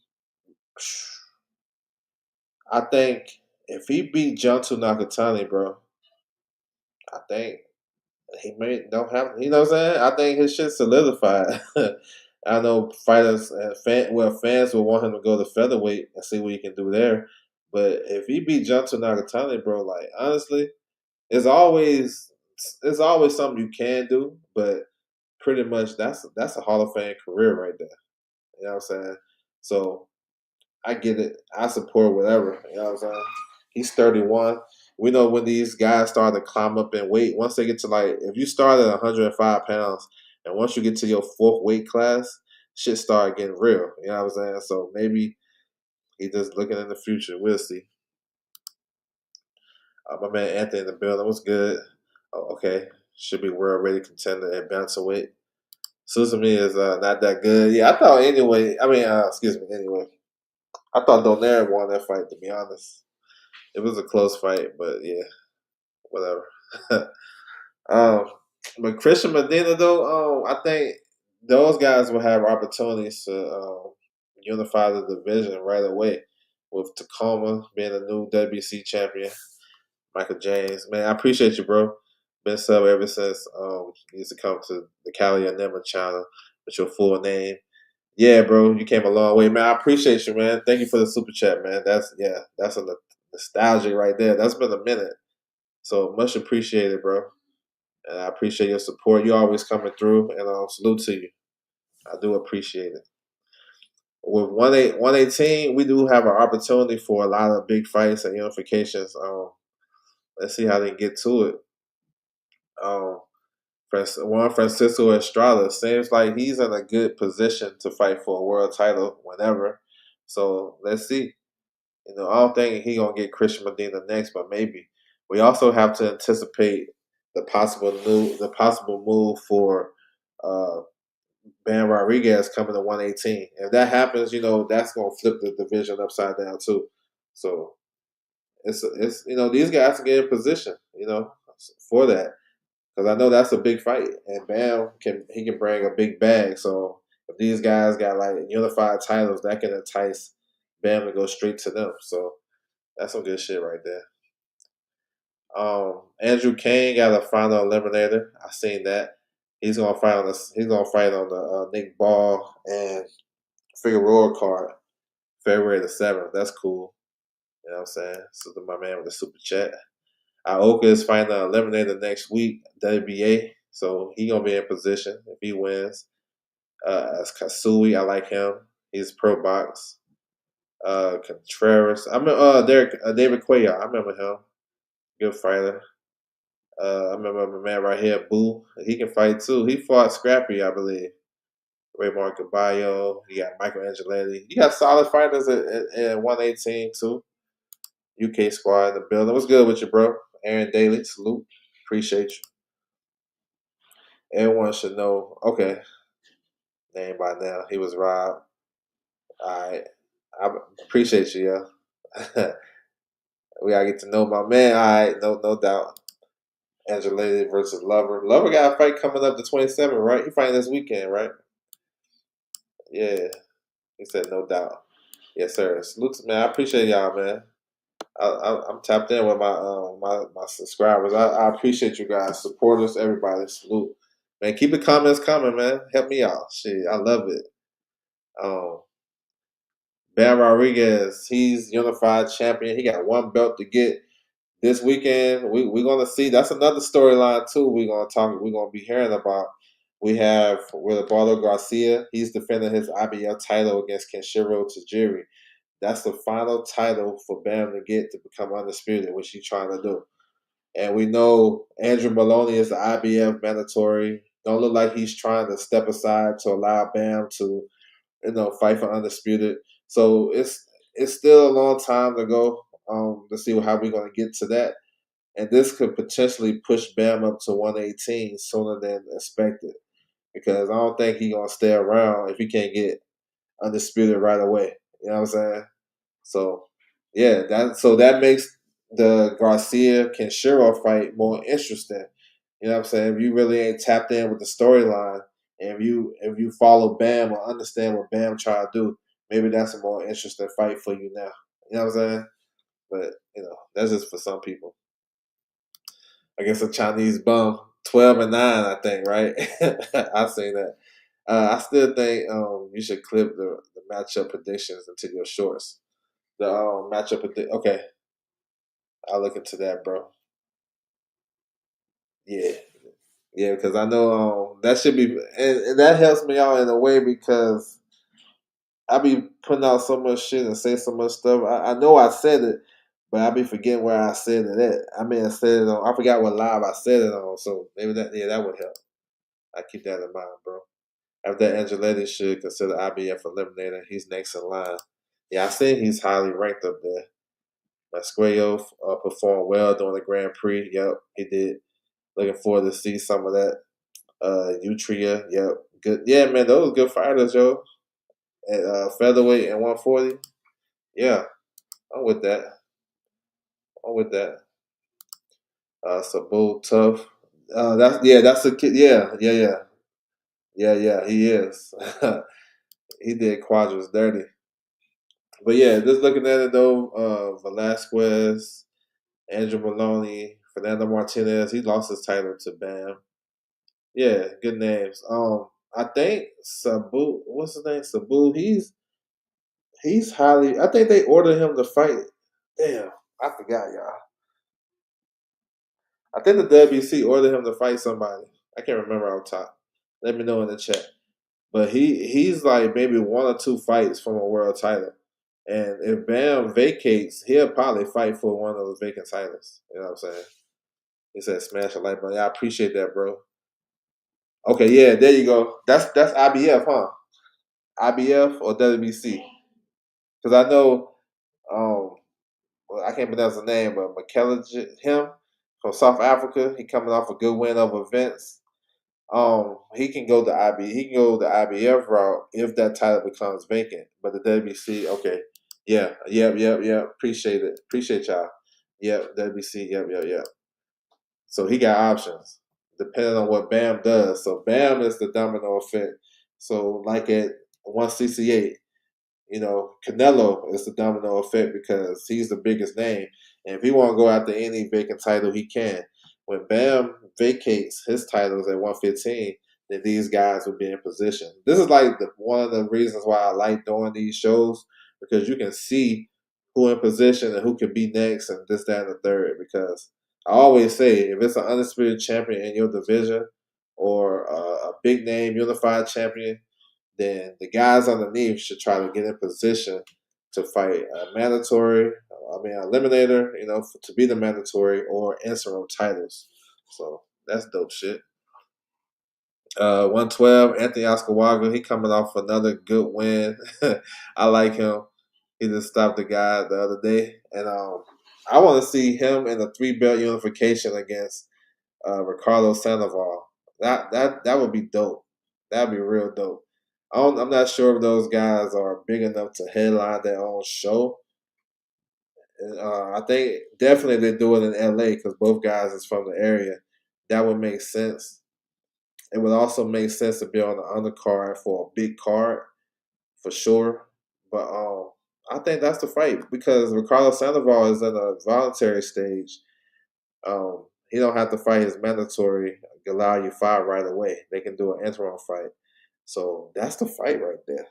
I think if he beat Junto Nakatani, bro, I think he may don't have. You know what I'm saying? I think his shit solidified. I know fighters and fans will want him to go to featherweight and see what he can do there. But if he beat Junto Nakatani, bro, like honestly, it's always something you can do, but pretty much that's a Hall of Fame career right there. You know what I'm saying? So I get it. I support whatever. You know what I'm saying? He's 31. We know when these guys start to climb up in weight, once they get to like, if you start at 105 pounds and once you get to your fourth weight class, shit start getting real. You know what I'm saying? So maybe he just looking in the future. We'll see. My man Anthony in the building was good. Oh, okay. Should be world ready contender at bantamweight. Susumi is not that good. Yeah, I thought anyway. I mean, excuse me. Anyway, I thought Donaire won that fight. To be honest, it was a close fight, but yeah, whatever. um, but Christian Medina, though, I think those guys will have opportunities to unify the division right away. With Tacoma being a new WBC champion, Michael James, man, I appreciate you, bro. Been sub ever since you used to come to the Cali and Nema channel with your full name. Yeah, bro, you came a long way, man. I appreciate you, man. Thank you for the super chat, man. That's a nostalgia right there. That's been a minute, so much appreciated, bro. And I appreciate your support. You always coming through, and salute to you. I do appreciate it. With 118, we do have an opportunity for a lot of big fights and unifications. Let's see how they get to it. Um, Juan Francisco Estrada seems like he's in a good position to fight for a world title whenever. So let's see. I don't think he gonna get Christian Medina next, but maybe. We also have to anticipate the possible move for uh, Bam Rodriguez coming to 118. If that happens, that's gonna flip the division upside down too. So it's these guys can get in position, for that. Because I know that's a big fight, and Bam can bring a big bag. So if these guys got like unified titles, that can entice Bam to go straight to them. So that's some good shit right there. Andrew Kane got a final eliminator. I seen that. He's gonna fight on the Nick Ball and Figueroa card February the 7th. That's cool. You know what I'm saying? So to my man with the super chat. Aoka is fighting an eliminator next week, WBA. So he gonna be in position if he wins. As Kasui, I like him. He's pro box. Contreras. I remember David Cuellar. I remember him. Good fighter. I remember my man right here, Boo. He can fight too. He fought Scrappy, I believe. Raymond Caballo. You got Michael Angeletti. You got solid fighters at 118 too. UK squad in the building. What's good with you, bro? Aaron Daly, salute. Appreciate you. Everyone should know. Okay, name by now. He was robbed. All right. I appreciate you, yeah. We gotta get to know my man. All right, no doubt. Angeletti versus Lover. Lover got a fight coming up the 27th, right? He fighting this weekend, right? Yeah. He said no doubt. Yes, sir. Salute, man. I appreciate y'all, man. I'm tapped in with my subscribers. I appreciate you guys, supporters, everybody. Salute, man. Keep the comments coming, man. Help me out. Shit, I love it. Um, Bam Rodriguez, he's unified champion. He got one belt to get this weekend. We're gonna see. That's another storyline too. We're gonna talk. We're gonna be hearing about. We have with Eduardo Garcia. He's defending his IBF title against Kenshiro Tajiri. that's the final title for Bam to get to become undisputed, which he's trying to do. And we know Andrew Maloney is the IBF mandatory. Don't look like he's trying to step aside to allow Bam to, fight for undisputed. So it's still a long time to go. To see how we're going to get to that, and this could potentially push Bam up to 118 sooner than expected. Because I don't think he's gonna stay around if he can't get undisputed right away. You know what I'm saying? So yeah, that makes the Garcia Kenshiro fight more interesting. You know what I'm saying? If you really ain't tapped in with the storyline, and if you follow Bam or understand what Bam trying to do, maybe that's a more interesting fight for you now. You know what I'm saying? But that's just for some people. Against a Chinese bum, 12-9, I think, right? I seen that. I still think you should clip the matchup predictions into your shorts. The okay, I'll look into that, bro. Yeah, yeah, because I know that should be, and that helps me out in a way because I be putting out so much shit and say so much stuff. I know I said it, but I be forgetting where I said it at. I may have said it on. I forgot what live I said it on. So maybe that would help. I keep that in mind, bro. After Angeletti should consider IBF eliminator, he's next in line. Yeah, I think he's highly ranked up there. Masqueo performed well during the Grand Prix. Yep, he did. Looking forward to see some of that. Utria, yep, good. Yeah, man, those good fighters, yo. At featherweight and 140. Yeah, I'm with that. I'm with that. Sabu tough. That's a kid. Yeah. He is. He did quadras dirty. But yeah, just looking at it though, Velasquez, Andrew Maloney, Fernando Martinez, he lost his title to Bam. Yeah, good names. I think Sabu, what's his name? Sabu. He's highly. I think they ordered him to fight. Damn, I forgot, y'all. I think the WC ordered him to fight somebody. I can't remember off top. Let me know in the chat. But he's like maybe one or two fights from a world title. And if Bam vacates, he'll probably fight for one of those vacant titles. You know what I'm saying? He said smash a like button. I appreciate that, bro. Okay, yeah, there you go. That's IBF, huh? IBF or WBC? Because I know well, I can't pronounce the name, but him from South Africa, he coming off a good win over Vince. He can go the IBF route if that title becomes vacant. But the WBC, okay, yeah, yep. Appreciate y'all. Yep, WBC, yep. So he got options depending on what Bam does. So Bam is the domino effect. So like at 168, Canelo is the domino effect because he's the biggest name. And if he want to go after any vacant title, he can. When Bam vacates his titles at 115, then these guys will be in position. This is like one of the reasons why I like doing these shows because you can see who in position and who can be next and this, that, and the third. Because I always say if it's an undisputed champion in your division or a big name unified champion, then the guys underneath should try to get in position to fight a mandatory, eliminator, to be the mandatory or interim titles. So that's dope shit. 112, Anthony Oscar, he coming off another good win. I like him. He just stopped the guy the other day. And I want to see him in a 3-belt unification against Ricardo Sandoval. That would be dope. That'd be real dope. I'm not sure if those guys are big enough to headline their own show. I think definitely they do it in LA because both guys is from the area. That would make sense. It would also make sense to be on the undercard for a big card for sure. But I think that's the fight because Ricardo Sandoval is in a voluntary stage. He don't have to fight his mandatory Galayu fight right away. They can do an interim fight. So that's the fight right there.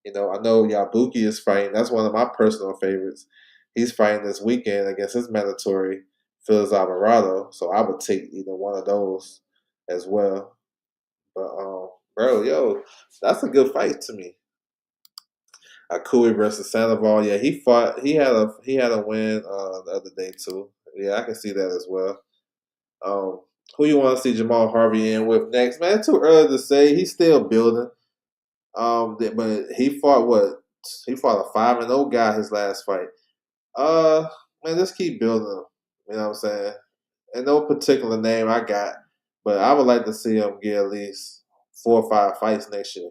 I know Yabuki is fighting. That's one of my personal favorites. He's fighting this weekend against his mandatory Phil Alvarado. So I would take either one of those as well. But bro, yo, that's a good fight to me. Akui versus Sandoval. Yeah, he fought. He had a win the other day too. Yeah, I can see that as well. Um, who you want to see Jamal Harvey in with next? Man, it's too early to say. He's still building. But he fought what? He fought a 5-0 guy his last fight. Uh, man, just keep building him. You know what I'm saying? And no particular name I got, but I would like to see him get at least 4 or 5 fights next year.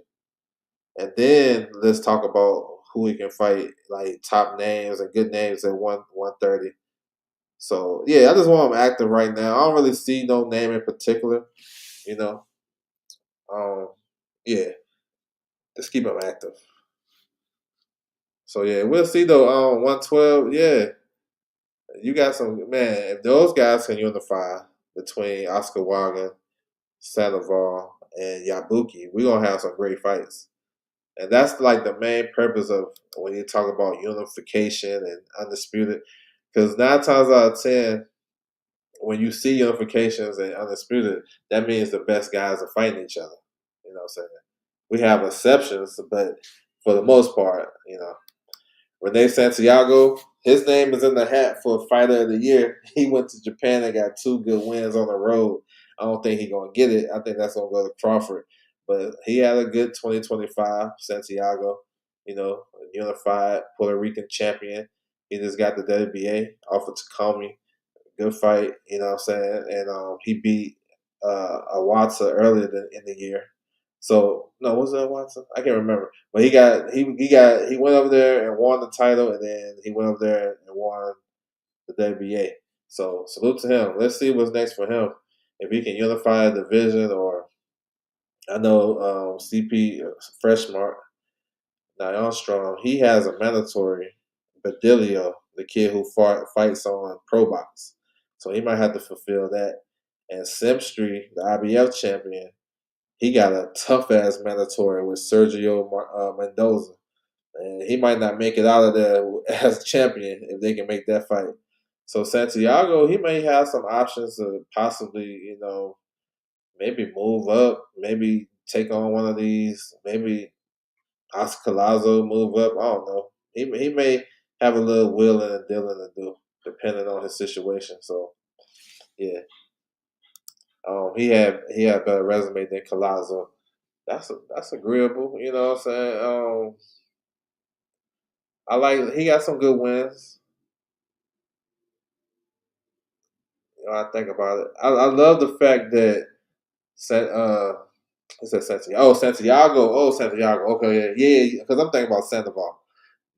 And then let's talk about who he can fight, like top names and good names at 130. So yeah, I just want him active right now. I don't really see no name in particular, you know. Um, yeah, just keep him active. So yeah, we'll see though. 112, yeah, you got some man. If those guys can unify between Oscar Wagon, Sandoval, and Yabuki, we're gonna have some great fights. And that's like the main purpose of when you talk about unification and undisputed. Because 9 times out of 10, when you see unifications and undisputed, that means the best guys are fighting each other. You know what I'm saying? We have exceptions, but for the most part, Rene Santiago, his name is in the hat for Fighter of the Year. He went to Japan and got 2 good wins on the road. I don't think he's going to get it. I think that's going to go to Crawford. But he had a good 2025, Santiago, a unified Puerto Rican champion. He just got the WBA off of Takumi. Good fight, you know what I'm saying? And he beat Awatsa earlier in the year. So no, was it Watson? I can't remember. But he went over there and won the title, and then he went over there and won the WBA. So salute to him. Let's see what's next for him. If he can unify a division, or I know CP Freshmark, Nye Armstrong, he has a mandatory. Badilio, the kid who fights on Pro Box, so he might have to fulfill that. And Simstry, the IBF champion, he got a tough ass mandatory with Sergio Mendoza, and he might not make it out of there as champion if they can make that fight. So Santiago, he may have some options to possibly, maybe move up, maybe take on one of these, maybe Oscar Collazo move up. I don't know. He may have a little willing and dealing to do, depending on his situation. So yeah, he had a better resume than Collazo. That's agreeable. You know what I'm saying? I like he got some good wins. I think about it. I love the fact that San, uh it said Santiago. Santiago. Santiago. Okay, yeah. Because I'm thinking about Sandoval.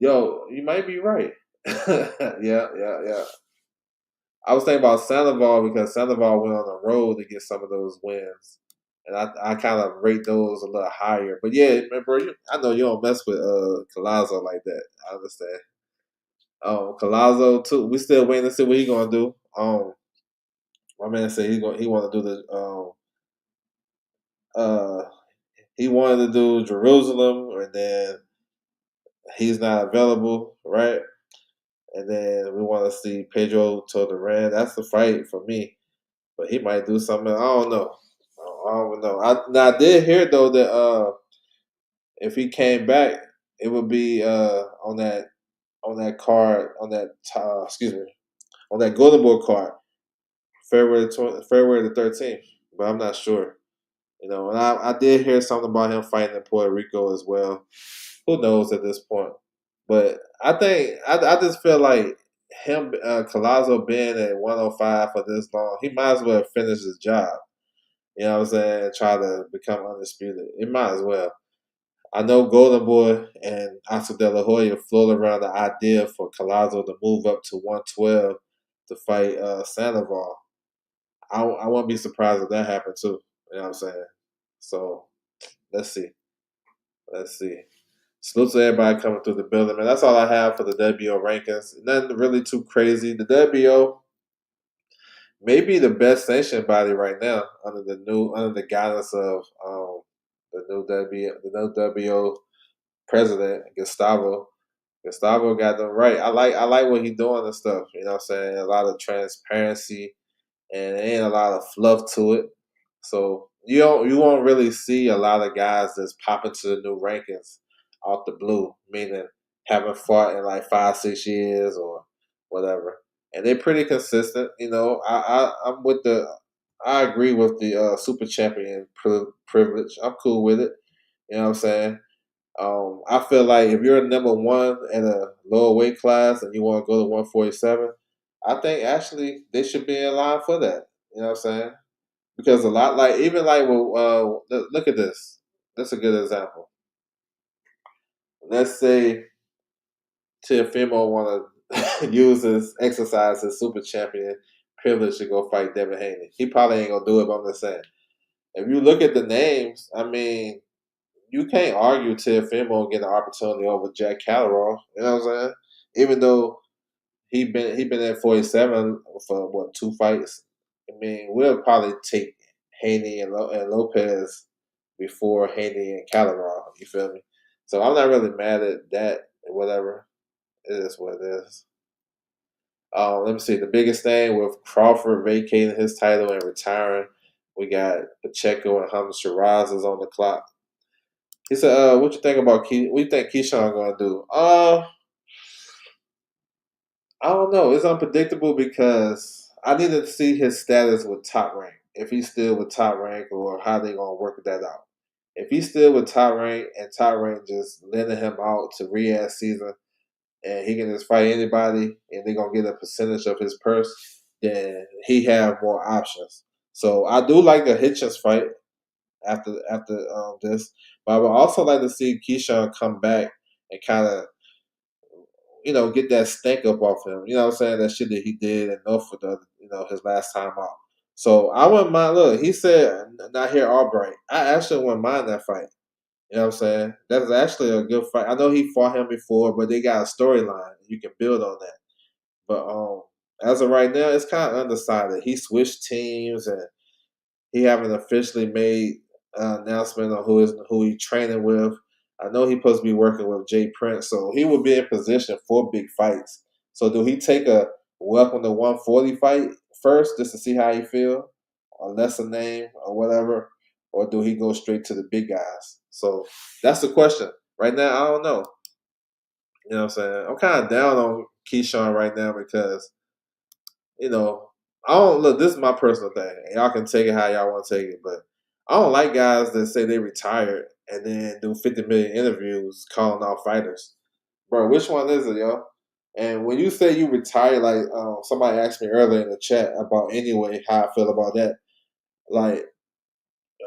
Yo, you might be right. Yeah. I was thinking about Sandoval because Sandoval went on the road to get some of those wins, and I kind of rate those a little higher. But yeah, remember, I know you don't mess with Collazo like that. I understand. Collazo too. We still waiting to see what he gonna do. My man said he want to do the uh he wanted to do Jerusalem, and then he's not available, right? And then we want to see Pedro Todoran. That's the fight for me, but he might do something. I don't know. I don't know. I did hear though that if he came back, it would be on that card excuse me, on that Golden Boy card, February the 13th. But I'm not sure. And I did hear something about him fighting in Puerto Rico as well. Who knows at this point? But I think I just feel like him, Collazo being at 105 for this long, he might as well finish his job. You know what I'm saying? And try to become undisputed. It might as well. I know Golden Boy and Oscar De La Hoya floated around the idea for Collazo to move up to 112 to fight Sandoval. I won't be surprised if that happened too. You know what I'm saying? So let's see. Let's see. Salute to everybody coming through the building, man. That's all I have for the WBO rankings. Nothing really too crazy. The WBO may be the best sanctioned body right now under the guidance of the new WBO president Gustavo. Gustavo got them right. I like what he's doing and stuff. You know what I'm saying? A lot of transparency and there ain't a lot of fluff to it. So you won't really see a lot of guys that's popping to the new rankings out the blue, meaning haven't fought in like 5, 6 years or whatever. And they're pretty consistent. I'm with the. I agree with the super champion privilege. I'm cool with it. You know what I'm saying? I feel like if you're number one in a lower weight class and you want to go to 147, I think actually they should be in line for that. You know what I'm saying? Because a lot, like even like, well, look at this. That's a good example. Let's say Teofimo want to use his exercise as super champion privilege to go fight Devin Haney. He probably ain't gonna do it, but I'm just saying. If you look at the names, I mean, you can't argue Teofimo get an opportunity over Jack Catterall. You know what I'm saying? Even though he been at 47 for what 2 fights. I mean, we'll probably take Haney and Lopez before Haney and Catterall. You feel me? So I'm not really mad at that. Whatever, it is what it is. Let me see. The biggest thing with Crawford vacating his title and retiring, we got Pacheco and Hamza Shiraz is on the clock. He said, "What you think about what you think Keyshawn gonna do?" I don't know. It's unpredictable because I need to see his status with Top Rank. If he's still with Top Rank or how they gonna work that out. If he's still with Top Rank and Top Rank just lending him out to Riyadh season and he can just fight anybody and they're gonna get a percentage of his purse, then he have more options. So I do like a Hitchens fight after this, but I would also like to see Keyshawn come back and kind of get that stank up off him. You know what I'm saying? That shit that he did in Norfolk, his last time out. So I wouldn't mind. Look, he said, not here, Albright. I actually wouldn't mind that fight. You know what I'm saying? That's actually a good fight. I know he fought him before, but they got a storyline. You can build on that. But as of right now, it's kind of undecided. He switched teams and he haven't officially made an announcement on who he's training with. I know he's supposed to be working with Jay Prince, so he will be in position for big fights. So do he take a welcome to 140 fight first just to see how he feel, or lesser name or whatever, or do he go straight to the big guys? So that's the question. Right now, I don't know. You know what I'm saying? I'm kind of down on Keyshawn right now because you know, I don't look. This is my personal thing. And y'all can take it how y'all want to take it, but I don't like guys that say they retired and then do 50 million interviews calling out fighters. Bro, which one is it, yo? And when you say you retired, like somebody asked me earlier in the chat about anyway how I feel about that. Like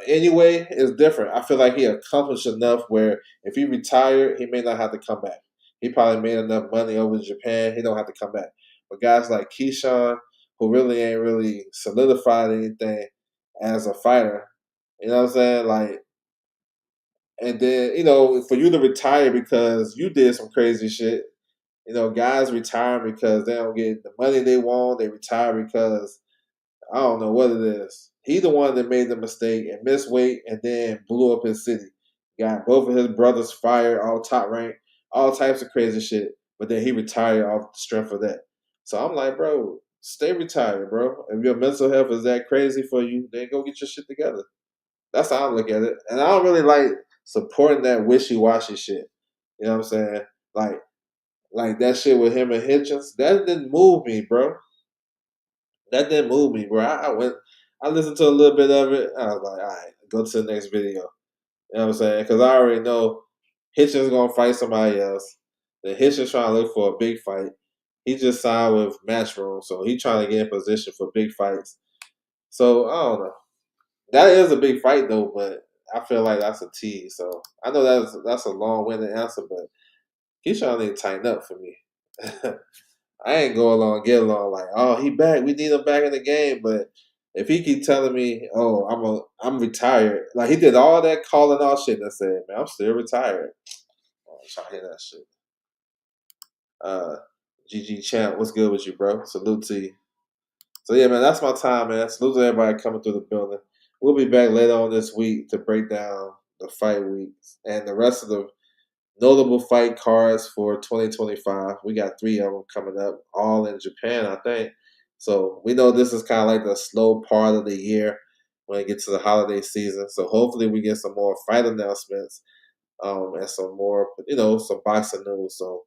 anyway is different. I feel like he accomplished enough where if he retired, he may not have to come back. He probably made enough money over in Japan. He don't have to come back. But guys like Keyshawn, who really ain't really solidified anything as a fighter, you know what I'm saying? Like, and then for you to retire because you did some crazy shit. Guys retire because they don't get the money they want. They retire because I don't know what it is. He the one that made the mistake and missed weight and then blew up his city. Got both of his brothers fired, all top rank, all types of crazy shit. But then he retired off the strength of that. So I'm like, bro, stay retired, bro. If your mental health is that crazy for you, then go get your shit together. That's how I look at it. And I don't really like supporting that wishy-washy shit. You know what I'm saying? Like that shit with him and Hitchens, that didn't move me, bro. That didn't move me, bro. I listened to a little bit of it. I was like, all right, go to the next video. You know what I'm saying? Because I already know Hitchens gonna fight somebody else. Then Hitchens trying to look for a big fight. He just signed with Matchroom, so he trying to get in position for big fights. So I don't know. That is a big fight though, but I feel like that's a tease. So I know that's a long-winded answer, but he's trying to tighten up for me. I ain't go along, get along like, oh, he back. We need him back in the game. But if he keep telling me, oh, I'm retired, like he did all that calling out shit and I said, man, I'm still retired. Oh, I'm trying to hear that shit. GG Champ, what's good with you, bro? Salute to you. So yeah, man, that's my time, man. Salute to everybody coming through the building. We'll be back later on this week to break down the fight weeks and the rest of the notable fight cards for 2025. We got 3 of them coming up, all in Japan, I think. So we know this is kind of like the slow part of the year when it gets to the holiday season. So hopefully we get some more fight announcements and some more, some boxing news. So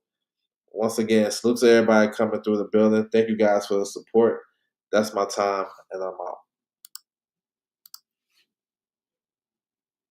once again, salute to everybody coming through the building. Thank you guys for the support. That's my time, and I'm out.